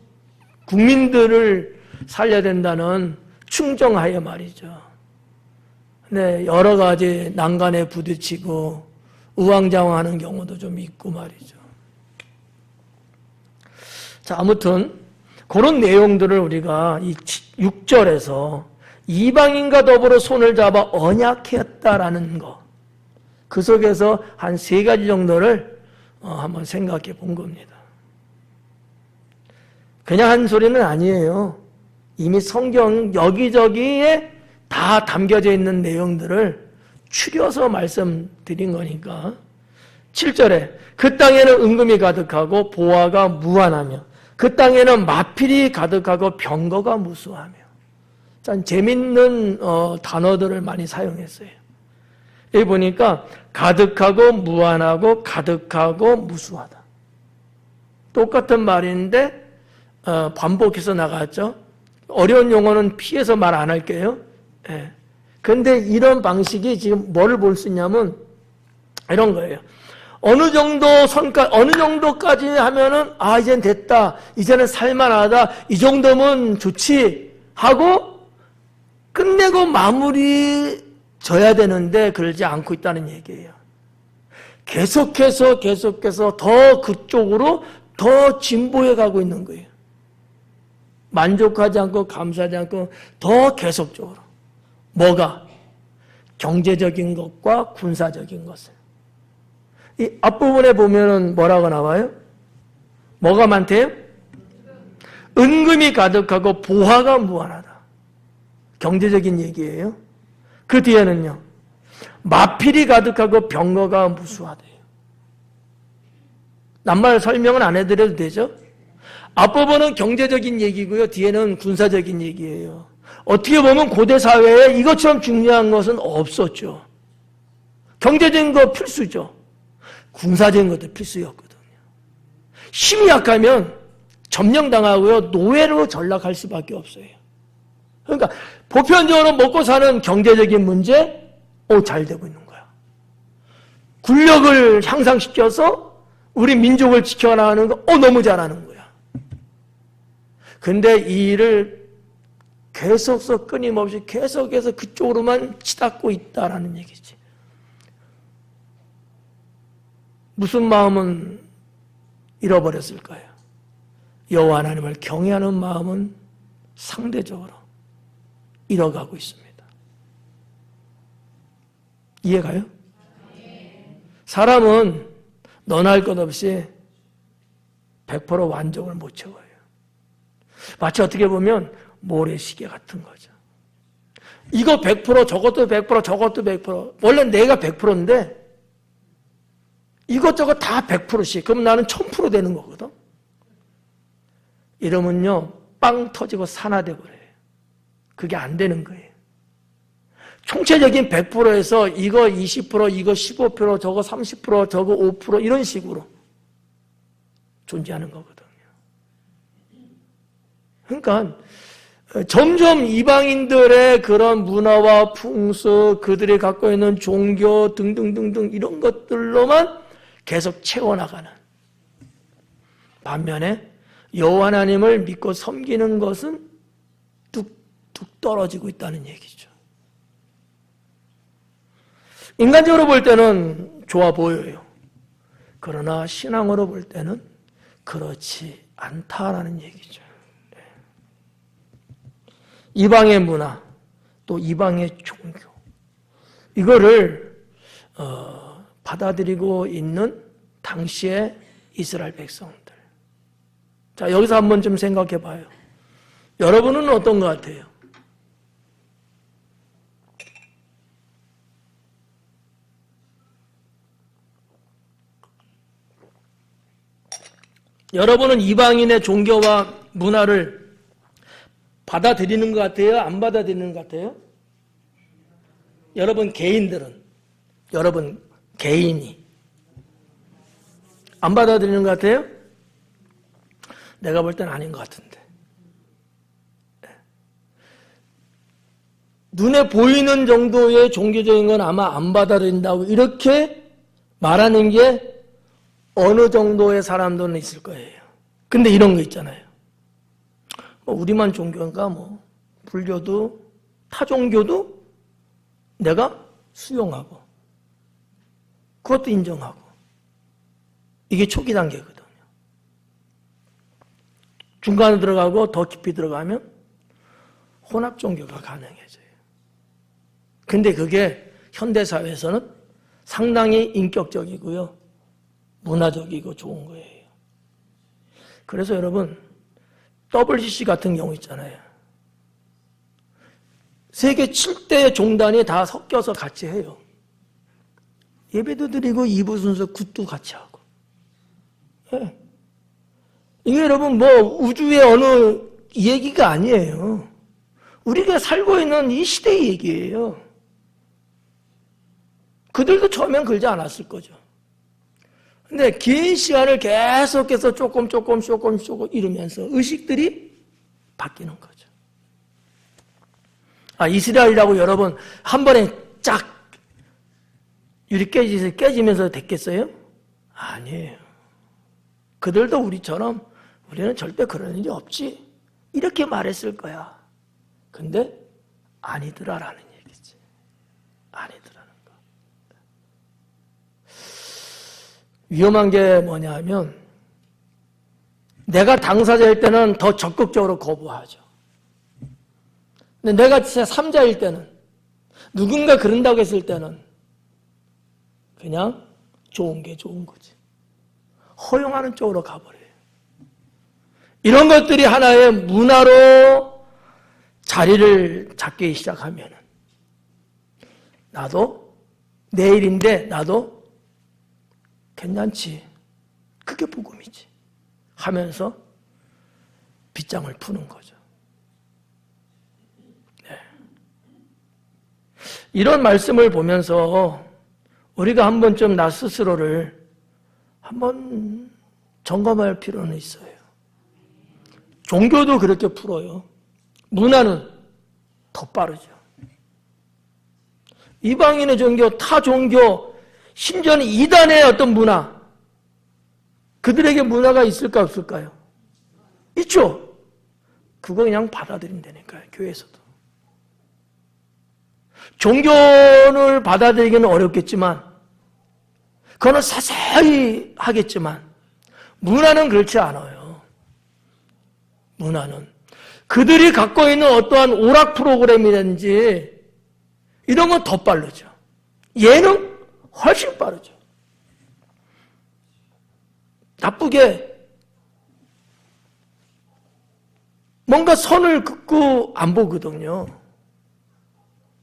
국민들을 살려야 된다는 충정하에 말이죠. 네, 여러 가지 난간에 부딪히고 우왕좌왕하는 경우도 좀 있고 말이죠. 자, 아무튼 그런 내용들을 우리가 이 6절에서 이방인과 더불어 손을 잡아 언약했다라는 것, 그 속에서 한 3가지 정도를 한번 생각해 본 겁니다. 그냥 한 소리는 아니에요. 이미 성경 여기저기에 다 담겨져 있는 내용들을 추려서 말씀드린 거니까. 7절에 그 땅에는 은금이 가득하고 보화가 무한하며 그 땅에는 마필이 가득하고 병거가 무수하며. 참 재밌는 단어들을 많이 사용했어요. 여기 보니까 가득하고 무한하고 가득하고 무수하다. 똑같은 말인데 반복해서 나갔죠. 어려운 용어는 피해서 말 안 할게요. 그런데 이런 방식이 지금 뭐를 볼 수 있냐면 이런 거예요. 어느 정도까지 하면은 이젠 됐다. 이제는 살만하다. 이 정도면 좋지 하고 끝내고 마무리 져야 되는데 그러지 않고 있다는 얘기예요. 계속해서 더 그쪽으로 더 진보해 가고 있는 거예요. 만족하지 않고 감사하지 않고 더 계속적으로. 뭐가? 경제적인 것과 군사적인 것을. 이 앞부분에 보면은 뭐라고 나와요? 뭐가 많대요? 은금이 가득하고 보화가 무한하다. 경제적인 얘기예요. 그 뒤에는요. 마필이 가득하고 병거가 무수하대요. 낱말 설명은 안 해드려도 되죠? 앞부분은 경제적인 얘기고요. 뒤에는 군사적인 얘기예요. 어떻게 보면 고대 사회에 이것처럼 중요한 것은 없었죠. 경제적인 거 필수죠. 군사적인 것도 필수였거든요. 힘이 약하면 점령당하고요. 노예로 전락할 수밖에 없어요. 그러니까 보편적으로 먹고 사는 경제적인 문제, 잘 되고 있는 거야. 군력을 향상시켜서 우리 민족을 지켜나가는 거, 너무 잘하는 거야. 근데 이 일을 계속해서 끊임없이 계속해서 그쪽으로만 치닫고 있다라는 얘기지. 무슨 마음은 잃어버렸을까요? 여호와 하나님을 경외하는 마음은 상대적으로 잃어가고 있습니다. 이해가요? 사람은 너나 할 것 없이 100% 완족을 못 채워요. 마치 어떻게 보면 모래시계 같은 거죠. 이거 100%, 저것도 100%, 저것도 100%. 원래 내가 100%인데 이것저것 다 100%씩. 그럼 나는 1000% 되는 거거든. 이러면요, 빵 터지고 산화되고 그래요. 그게 안 되는 거예요. 총체적인 100%에서 이거 20%, 이거 15%, 저거 30%, 저거 5% 이런 식으로 존재하는 거거든요. 그러니까 점점 이방인들의 그런 문화와 풍수, 그들이 갖고 있는 종교 등등등등 이런 것들로만 계속 채워나가는 반면에 여호와 하나님을 믿고 섬기는 것은 뚝뚝 떨어지고 있다는 얘기죠. 인간적으로 볼 때는 좋아 보여요. 그러나 신앙으로 볼 때는 그렇지 않다라는 얘기죠. 이방의 문화, 또 이방의 종교, 이거를 받아들이고 있는 당시의 이스라엘 백성들. 자, 여기서 한번 좀 생각해 봐요. 여러분은 어떤 것 같아요? 여러분은 이방인의 종교와 문화를 받아들이는 것 같아요? 안 받아들이는 것 같아요? 여러분 개인들은, 여러분 개인이 안 받아들이는 것 같아요? 내가 볼 때는 아닌 것 같은데. 눈에 보이는 정도의 종교적인 건 아마 안 받아들인다고 이렇게 말하는 게 어느 정도의 사람들은 있을 거예요. 근데 이런 거 있잖아요. 우리만 종교인가 불교도 타 종교도 내가 수용하고 그것도 인정하고 이게 초기 단계거든요. 중간에 들어가고 더 깊이 들어가면 혼합 종교가 가능해져요. 근데 그게 현대사회에서는 상당히 인격적이고요. 문화적이고 좋은 거예요. 그래서 여러분 WCC 같은 경우 있잖아요. 세계 7대 종단이 다 섞여서 같이 해요. 예배도 드리고 2부 순서 굿도 같이 하고. 네. 이게 여러분 우주의 어느 얘기가 아니에요. 우리가 살고 있는 이 시대의 얘기예요. 그들도 처음엔 그러지 않았을 거죠. 근데 긴 시간을 계속해서 조금 이러면서 의식들이 바뀌는 거죠. 이스라엘이라고 여러분 한 번에 쫙 유리 깨지면서 됐겠어요? 아니에요. 그들도 우리처럼 우리는 절대 그런 일이 없지 이렇게 말했을 거야. 근데 아니더라라는 얘기지. 아니더라는 거. 위험한 게 뭐냐 하면 내가 당사자일 때는 더 적극적으로 거부하죠. 근데 내가 진짜 3자일 때는 누군가 그런다고 했을 때는 그냥 좋은 게 좋은 거지. 허용하는 쪽으로 가버려요. 이런 것들이 하나의 문화로 자리를 잡기 시작하면 나도 내일인데 나도 괜찮지. 그게 복음이지. 하면서 빗장을 푸는 거죠. 네. 이런 말씀을 보면서 우리가 한 번쯤 나 스스로를 한번 점검할 필요는 있어요. 종교도 그렇게 풀어요. 문화는 더 빠르죠. 이방인의 종교, 타 종교, 심지어는 이단의 어떤 문화, 그들에게 문화가 있을까 없을까요? 있죠. 그거 그냥 받아들인다니까요. 교회에서도. 종교를 받아들이기는 어렵겠지만 그거는 서서히 하겠지만 문화는 그렇지 않아요. 문화는 그들이 갖고 있는 어떠한 오락 프로그램이라든지 이런 건 더 빠르죠. 얘는 훨씬 빠르죠. 나쁘게 뭔가 선을 긋고 안 보거든요.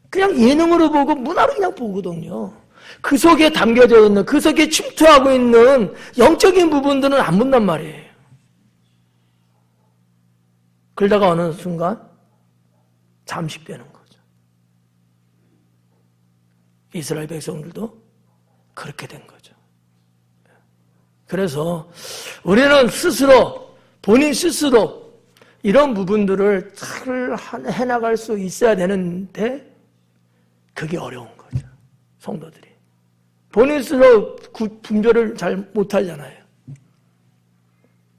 그냥 예능으로 보고 문화로 그냥 보거든요. 그 속에 담겨져 있는, 그 속에 침투하고 있는 영적인 부분들은 안 본단 말이에요. 그러다가 어느 순간 잠식되는 거죠. 이스라엘 백성들도 그렇게 된 거죠. 그래서 우리는 스스로, 본인 스스로 이런 부분들을 잘 해나갈 수 있어야 되는데 그게 어려운 거죠. 성도들이. 본인 스스로 분별을 잘 못하잖아요.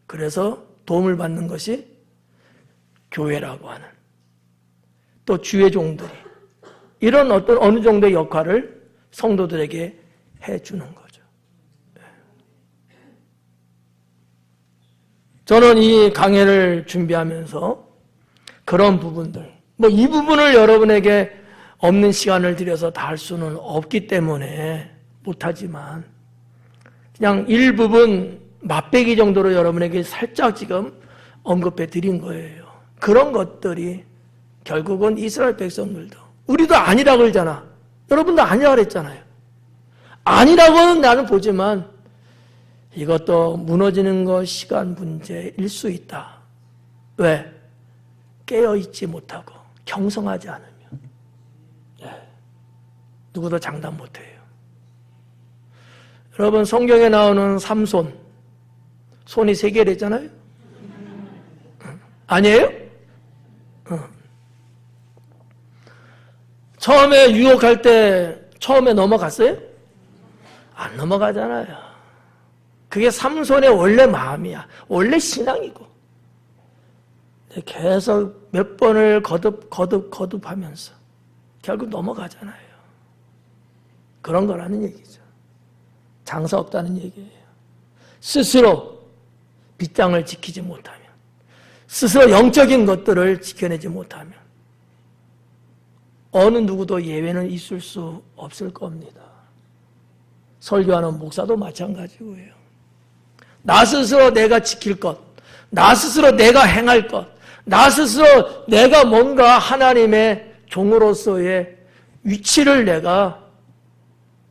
그래서 도움을 받는 것이 교회라고 하는 또 주의 종들이 이런 어떤 어느 정도의 역할을 성도들에게 해주는 거죠. 저는 이 강해를 준비하면서 그런 부분들, 이 부분을 여러분에게 없는 시간을 들여서 다 할 수는 없기 때문에 못하지만 그냥 일부분 맛배기 정도로 여러분에게 살짝 지금 언급해 드린 거예요. 그런 것들이 결국은 이스라엘 백성들도 우리도 아니라고 그러잖아. 여러분도 아니라고 그랬잖아요. 아니라고는 나는 보지만 이것도 무너지는 것 시간 문제일 수 있다. 왜? 깨어있지 못하고 경성하지 않으면 누구도 장담 못해요. 여러분 성경에 나오는 삼손 손이 3개랬잖아요. 아니에요? 처음에 유혹할 때 처음에 넘어갔어요? 안 넘어가잖아요. 그게 삼손의 원래 마음이야. 원래 신앙이고. 계속 몇 번을 거듭하면서 결국 넘어가잖아요. 그런 거라는 얘기죠. 장사 없다는 얘기예요. 스스로 빗장을 지키지 못하면, 스스로 영적인 것들을 지켜내지 못하면 어느 누구도 예외는 있을 수 없을 겁니다. 설교하는 목사도 마찬가지고요. 나 스스로 내가 지킬 것, 나 스스로 내가 행할 것, 나 스스로 내가 뭔가 하나님의 종으로서의 위치를 내가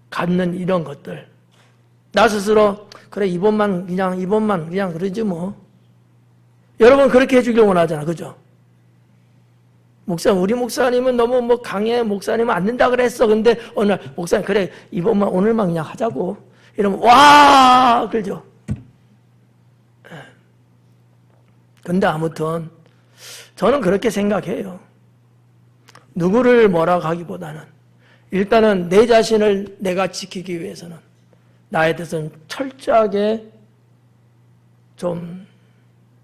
갖는 이런 것들, 나 스스로 그래 이번만 그냥 그러지 뭐. 여러분 그렇게 해주길 원하잖아, 그죠? 목사님, 우리 목사님은 너무 뭐 강해, 목사님은 안 된다 그랬어. 근데 어느 날, 목사님, 그래, 이번만, 오늘만 그냥 하자고. 이러면, 와! 그러죠. 근데 아무튼, 저는 그렇게 생각해요. 누구를 뭐라고 하기보다는, 일단은 내 자신을 내가 지키기 위해서는, 나에 대해서는 철저하게 좀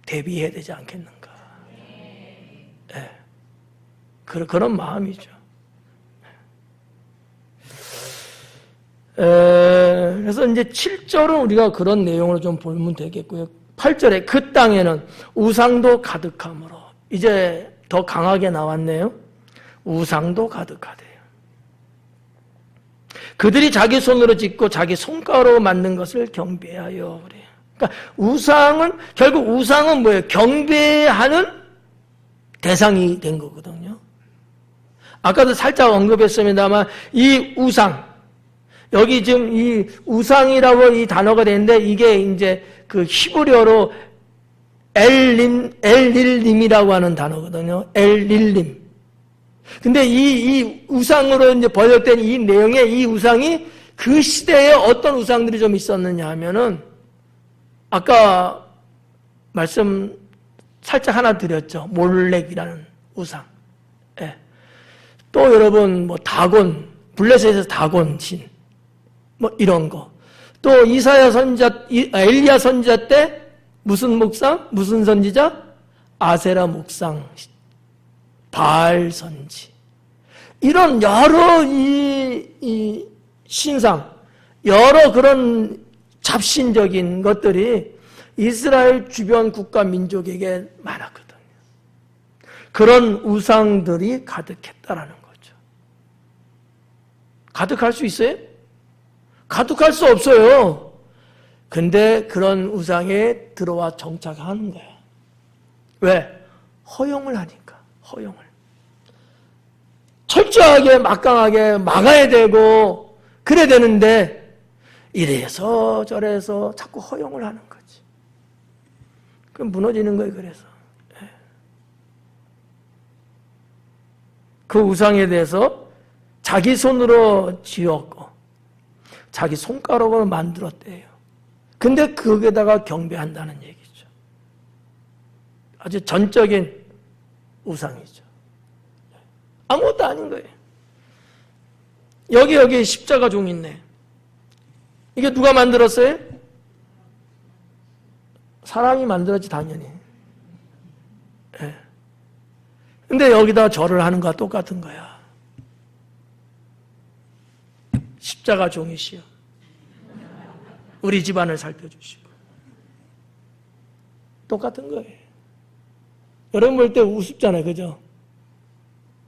대비해야 되지 않겠는가. 네. 그런 마음이죠. 그래서 이제 7절은 우리가 그런 내용으로 좀 보면 되겠고요. 8절에 그 땅에는 우상도 가득하므로, 이제 더 강하게 나왔네요. 우상도 가득하대요. 그들이 자기 손으로 짓고 자기 손가락으로 만든 것을 경배하여 그래요. 그러니까 결국 우상은 뭐예요? 경배하는 대상이 된 거거든요. 아까도 살짝 언급했습니다만 이 우상, 여기 지금 이 우상이라고 이 단어가 되는데 이게 이제 그 히브리어로 엘릴림이라고 하는 단어거든요. 엘릴림. 근데 이 우상으로 이제 번역된 이 내용에 이 우상이 그 시대에 어떤 우상들이 좀 있었느냐 하면은 아까 말씀 살짝 하나 드렸죠. 몰렉이라는 우상. 예. 또 여러분 뭐 다곤, 블레셋에서 다곤 신, 뭐 이런 거. 또 엘리야 선지자 때 무슨 목상? 무슨 선지자? 아세라 목상, 바알 선지. 이런 여러 이 신상, 여러 그런 잡신적인 것들이 이스라엘 주변 국가 민족에게 많았거든요. 그런 우상들이 가득했다라는 거죠. 가득할 수 있어요? 가득할 수 없어요. 근데 그런 우상에 들어와 정착하는 거야. 왜? 허용을 하니까. 허용을. 철저하게 막강하게 막아야 되고 그래야 되는데 이래서 저래서 자꾸 허용을 하는 거지. 그럼 무너지는 거예요. 그래서 그 우상에 대해서 자기 손으로 지었고 자기 손가락으로 만들었대요. 근데 거기에다가 경배한다는 얘기죠. 아주 전적인 우상이죠. 아무것도 아닌 거예요. 여기 십자가 종 있네. 이게 누가 만들었어요? 사람이 만들었지 당연히. 예. 근데 여기다 절을 하는 거와 똑같은 거야. 십자가 종이시여 우리 집안을 살펴주시고. 똑같은 거예요. 여러분 볼 때 우습잖아요. 그죠?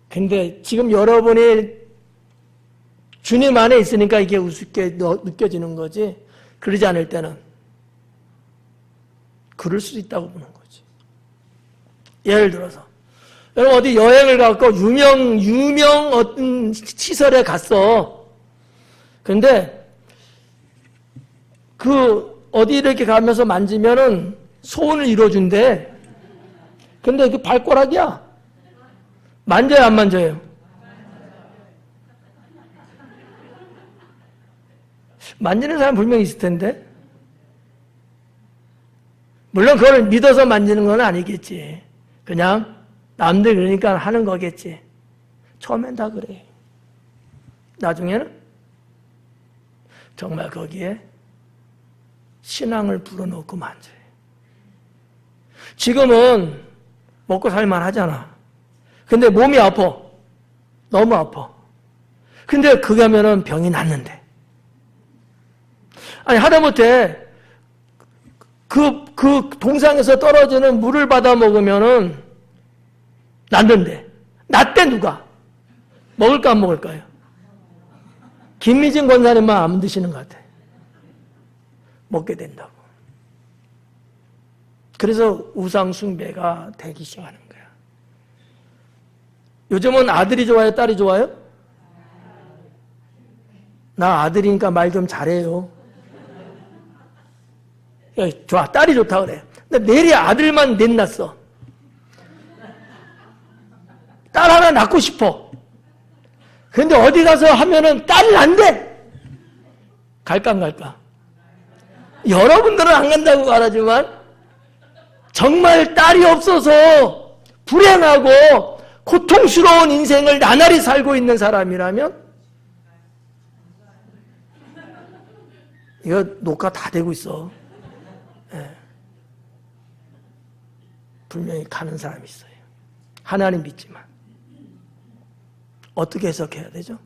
근데 지금 여러분이 주님 안에 있으니까 이게 우습게 느껴지는 거지, 그러지 않을 때는 그럴 수 있다고 보는 거지. 예를 들어서 여러분 어디 여행을 가고 유명 어떤 시설에 갔어. 근데 그 어디 이렇게 가면서 만지면은 소원을 이뤄준대. 근데 그 발가락이야. 만져요, 안 만져요? 만지는 사람 분명히 있을 텐데. 물론 그걸 믿어서 만지는 건 아니겠지. 그냥 남들 그러니까 하는 거겠지. 처음엔 다 그래. 나중에는 정말 거기에 신앙을 불어넣고 만져요. 지금은 먹고 살만 하잖아. 근데 몸이 아파. 너무 아파. 근데 그거 하면은 병이 낫는데. 아니, 하다못해 그 동상에서 떨어지는 물을 받아 먹으면은 낫는데. 낫대 누가? 먹을까 안 먹을까요? 김미진 권사님만 안 드시는 것 같아. 먹게 된다고. 그래서 우상 숭배가 되기 시작하는 거야. 요즘은 아들이 좋아요? 딸이 좋아요? 나 아들이니까 말 좀 잘해요. 좋아, 딸이 좋다 그래. 근데 내리 아들만 넷났어. 딸 하나 낳고 싶어. 그런데 어디 가서 하면은 딸이 안 돼. 갈까 안 갈까? 여러분들은 안 간다고 말하지만 정말 딸이 없어서 불행하고 고통스러운 인생을 나날이 살고 있는 사람이라면 이거 녹화 다 되고 있어. 예. 분명히 가는 사람이 있어요. 하나님 믿지만 어떻게 해석해야 되죠?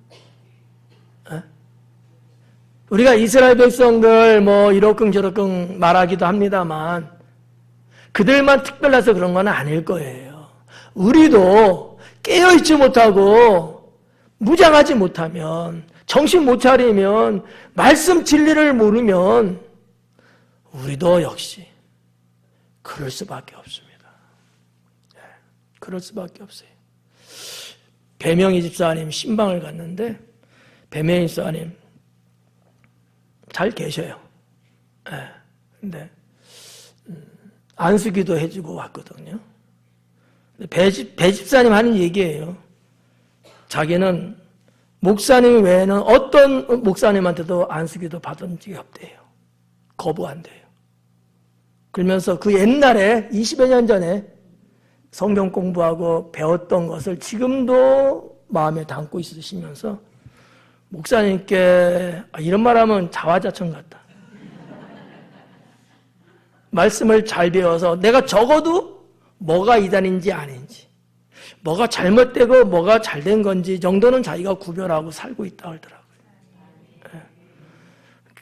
예? 우리가 이스라엘 백성들 뭐 이러쿵저러쿵 말하기도 합니다만 그들만 특별해서 그런 건 아닐 거예요. 우리도 깨어있지 못하고 무장하지 못하면 정신 못 차리면 말씀 진리를 모르면 우리도 역시 그럴 수밖에 없습니다. 그럴 수밖에 없어요. 배명희 집사님 신방을 갔는데 배명희 집사님 잘 계셔요. 근데 안수기도 해주고 왔거든요. 배 집사님 하는 얘기예요. 자기는 목사님 외에는 어떤 목사님한테도 안수기도 받은 적이 없대요. 거부한대요. 그러면서 그 옛날에 20여 년 전에 성경 공부하고 배웠던 것을 지금도 마음에 담고 있으시면서 목사님께 이런 말하면 자화자찬 같다. 말씀을 잘 배워서 내가 적어도 뭐가 이단인지 아닌지 뭐가 잘못되고 뭐가 잘된 건지 정도는 자기가 구별하고 살고 있다 하더라고요.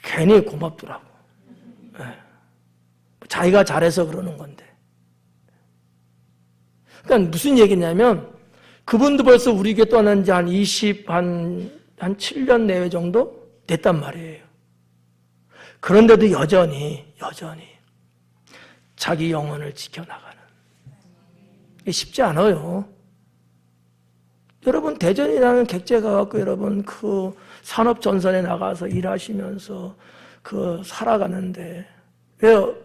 괜히 고맙더라고. 자기가 잘해서 그러는 건데. 그러니까 무슨 얘기냐면 그분도 벌써 우리 교회 떠난 지 한 7년 내외 정도 됐단 말이에요. 그런데도 여전히 자기 영혼을 지켜나가는. 이게 쉽지 않아요. 여러분 대전이라는 객지에 가갖고 여러분 그 산업전선에 나가서 일하시면서 그 살아가는데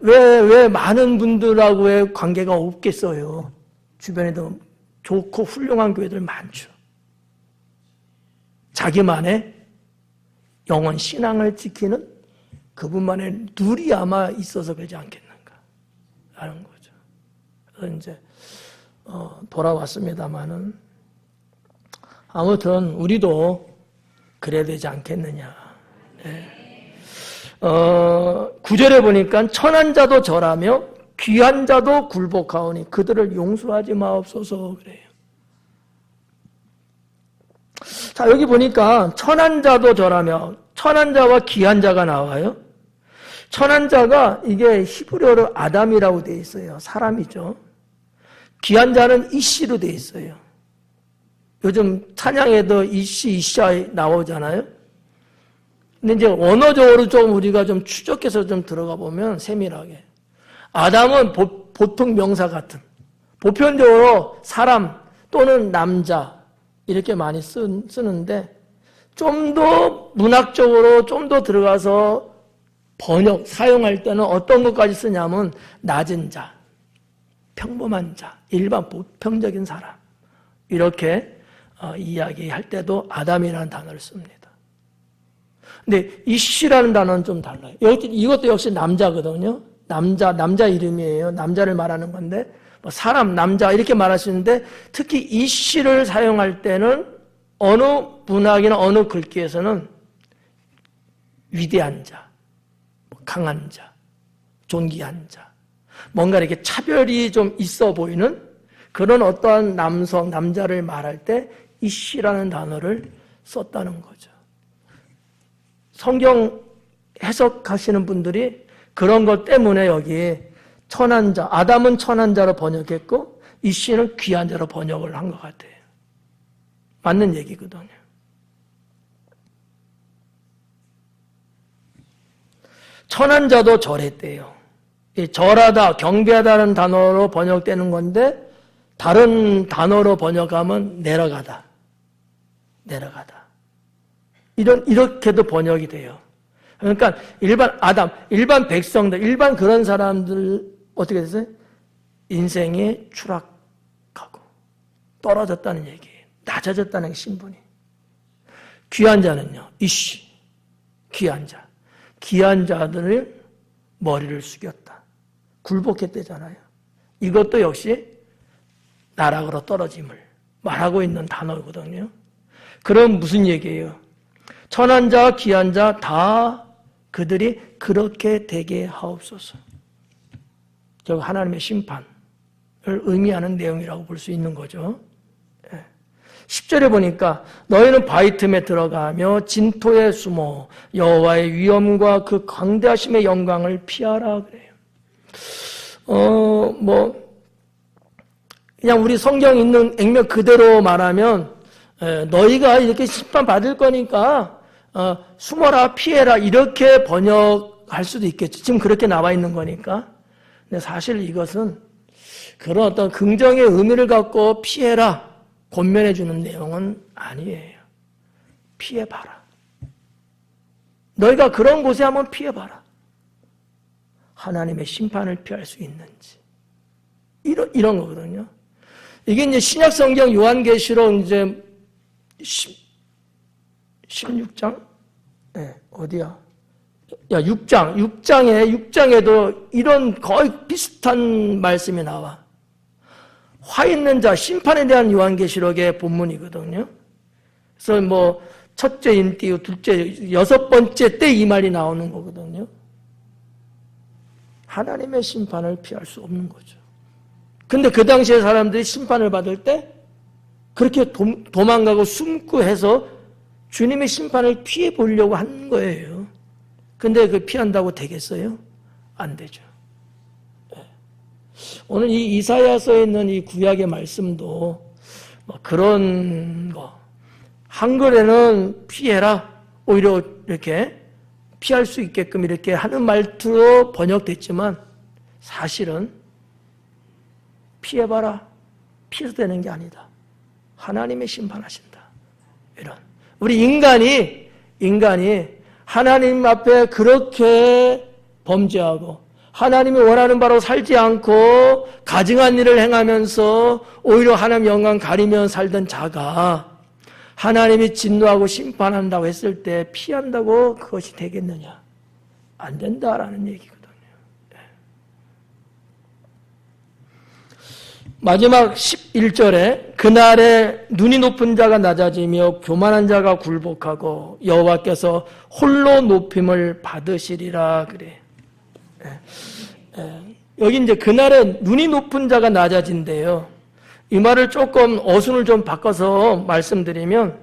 왜 많은 분들하고의 관계가 없겠어요. 주변에도 좋고 훌륭한 교회들 많죠. 자기만의 영혼 신앙을 지키는 그분만의 룰이 아마 있어서 그러지 않겠는가 라는 거죠. 그래서 이제 돌아왔습니다마는 아무튼 우리도 그래야 되지 않겠느냐. 네. 9절에 보니까 천한 자도 절하며 귀한 자도 굴복하오니 그들을 용서하지 마옵소서 그래요. 자, 여기 보니까 천한 자도 절하며 천한 자와 귀한 자가 나와요. 천한 자가 이게 히브리어로 아담이라고 되어 있어요. 사람이죠. 귀한 자는 이씨로 되어 있어요. 요즘 찬양에도 이씨아 나오잖아요. 근데 이제 언어적으로 좀 우리가 좀 추적해서 좀 들어가 보면 세밀하게 아담은 보통 명사 같은 보편적으로 사람 또는 남자 이렇게 많이 쓰는데 좀 더 문학적으로 좀 더 들어가서 번역 사용할 때는 어떤 것까지 쓰냐면 낮은 자, 평범한 자, 일반 보편적인 사람 이렇게 이야기할 때도 아담이라는 단어를 씁니다. 근데 이씨라는 단어는 좀 달라요. 이것도 역시 남자거든요. 남자 이름이에요. 남자를 말하는 건데 사람, 남자 이렇게 말할 수 있는데 특히 이씨를 사용할 때는 어느 문학이나 어느 글귀에서는 위대한 자, 강한 자, 존귀한 자 뭔가 이렇게 차별이 좀 있어 보이는 그런 어떠한 남자를 말할 때 이씨라는 단어를 썼다는 거죠. 성경 해석하시는 분들이 그런 것 때문에 여기 천한 자, 아담은 천한 자로 번역했고 이씨는 귀한 자로 번역을 한 것 같아요. 맞는 얘기거든요. 천한 자도 절했대요. 이 절하다, 경배하다는 단어로 번역되는 건데 다른 단어로 번역하면 내려가다. 이렇게도 번역이 돼요. 그러니까 일반 백성들, 일반 그런 사람들 어떻게 됐어요? 인생에 추락하고 떨어졌다는 얘기예요. 낮아졌다는 신분이. 귀한 자는요, 이씨, 귀한 자. 귀한 자들을 머리를 숙였다. 굴복했대잖아요. 이것도 역시 나락으로 떨어짐을 말하고 있는 단어거든요. 그럼 무슨 얘기예요? 천한 자, 귀한 자 다 그들이 그렇게 되게 하옵소서. 결국 하나님의 심판을 의미하는 내용이라고 볼 수 있는 거죠. 10절에 보니까 너희는 바위 틈에 들어가며 진토에 숨어 여호와의 위엄과 그 광대하심의 영광을 피하라 그래요. 그냥 우리 성경 있는 액면 그대로 말하면 너희가 이렇게 심판받을 거니까 숨어라 피해라 이렇게 번역할 수도 있겠죠. 지금 그렇게 나와 있는 거니까. 근데 사실 이것은 그런 어떤 긍정의 의미를 갖고 피해라 권면해 주는 내용은 아니에요. 피해봐라. 너희가 그런 곳에 한번 피해봐라. 하나님의 심판을 피할 수 있는지. 이런 거거든요. 이게 이제 신약 성경 요한계시록 이제 16장? 네, 어디야? 6장에도 이런 거의 비슷한 말씀이 나와. 화 있는 자, 심판에 대한 요한계시록의 본문이거든요. 그래서 첫째 인띠, 둘째, 여섯 번째 때 이 말이 나오는 거거든요. 하나님의 심판을 피할 수 없는 거죠. 근데 그 당시에 사람들이 심판을 받을 때 그렇게 도망가고 숨고 해서 주님의 심판을 피해 보려고 하는 거예요. 근데 그 피한다고 되겠어요? 안 되죠. 오늘 이 이사야서에 있는 이 구약의 말씀도 그런 거. 한글에는 피해라. 오히려 이렇게 피할 수 있게끔 이렇게 하는 말투로 번역됐지만 사실은 피해봐라. 피해서 되는 게 아니다. 하나님의 심판하신다. 이런. 우리 인간이 하나님 앞에 그렇게 범죄하고 하나님이 원하는 바로 살지 않고 가증한 일을 행하면서 오히려 하나님 영광 가리며 살던 자가 하나님이 진노하고 심판한다고 했을 때 피한다고 그것이 되겠느냐? 안 된다라는 얘기거든요. 마지막 11절에 그날에 눈이 높은 자가 낮아지며 교만한 자가 굴복하고 여호와께서 홀로 높임을 받으시리라 그래. 여기 이제 그날에 눈이 높은 자가 낮아진대요. 이 말을 조금 어순을 좀 바꿔서 말씀드리면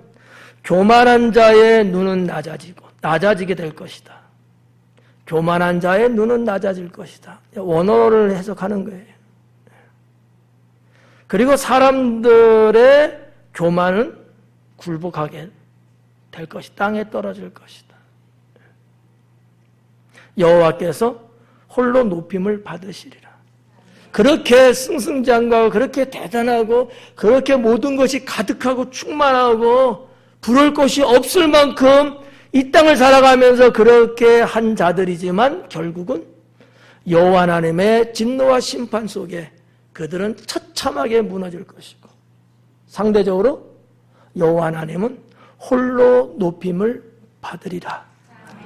교만한 자의 눈은 낮아지게 될 것이다. 교만한 자의 눈은 낮아질 것이다. 원어를 해석하는 거예요. 그리고 사람들의 교만은 굴복하게 될 것이다. 땅에 떨어질 것이다. 여호와께서 홀로 높임을 받으시리라. 그렇게 승승장구하고 그렇게 대단하고 그렇게 모든 것이 가득하고 충만하고 부러울 것이 없을 만큼 이 땅을 살아가면서 그렇게 한 자들이지만 결국은 여호와 하나님의 진노와 심판 속에 그들은 처참하게 무너질 것이고 상대적으로 여호와 하나님은 홀로 높임을 받으리라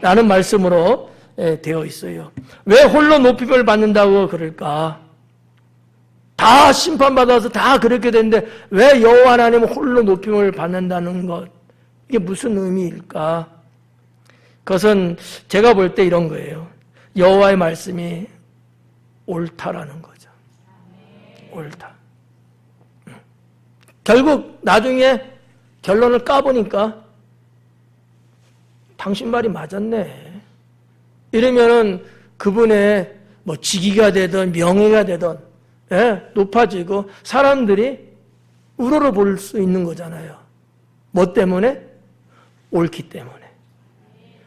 라는 말씀으로 되어 있어요. 왜 홀로 높임을 받는다고 그럴까? 다 심판받아서 다 그렇게 되는데 왜 여호와 하나님은 홀로 높임을 받는다는 것, 이게 무슨 의미일까? 그것은 제가 볼 때 이런 거예요. 여호와의 말씀이 옳다라는 거죠. 옳다. 결국 나중에 결론을 까보니까 당신 말이 맞았네. 이러면은 그분의 직위가 되든 명예가 되든 높아지고 사람들이 우러러 볼 수 있는 거잖아요. 뭐 때문에? 옳기 때문에.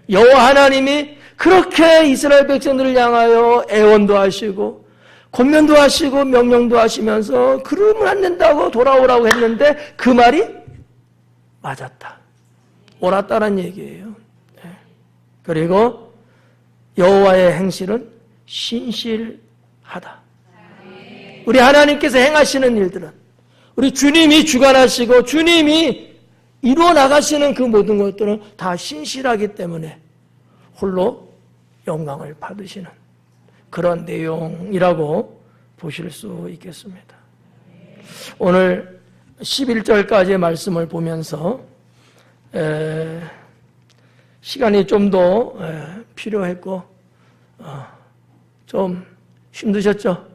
여호와 하나님이 그렇게 이스라엘 백성들을 향하여 애원도 하시고 권면도 하시고 명령도 하시면서 그러면 안 된다고 돌아오라고 했는데 그 말이 맞았다. 옳았다는 얘기예요. 그리고 여호와의 행실은 신실하다. 우리 하나님께서 행하시는 일들은 우리 주님이 주관하시고 주님이 이루어 나가시는 그 모든 것들은 다 신실하기 때문에 홀로 영광을 받으시는 그런 내용이라고 보실 수 있겠습니다. 오늘 11절까지의 말씀을 보면서 시간이 좀 더 필요했고 좀 힘드셨죠?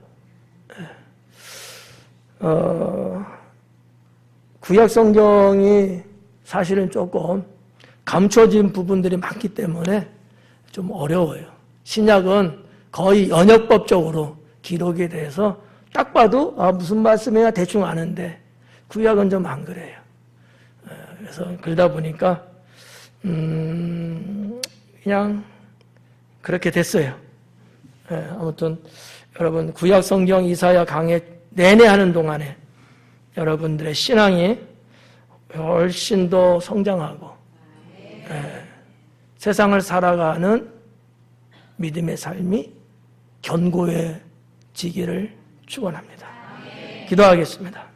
구약 성경이 사실은 조금 감춰진 부분들이 많기 때문에 좀 어려워요. 신약은 거의 연역법적으로 기록이 돼서 딱 봐도 무슨 말씀이야 대충 아는데 구약은 좀 안 그래요. 그래서 그러다 보니까 그냥 그렇게 됐어요. 아무튼 여러분 구약 성경 이사야 강해 내내 하는 동안에 여러분들의 신앙이 훨씬 더 성장하고 세상을 살아가는 믿음의 삶이 견고해지기를 축원합니다. 기도하겠습니다.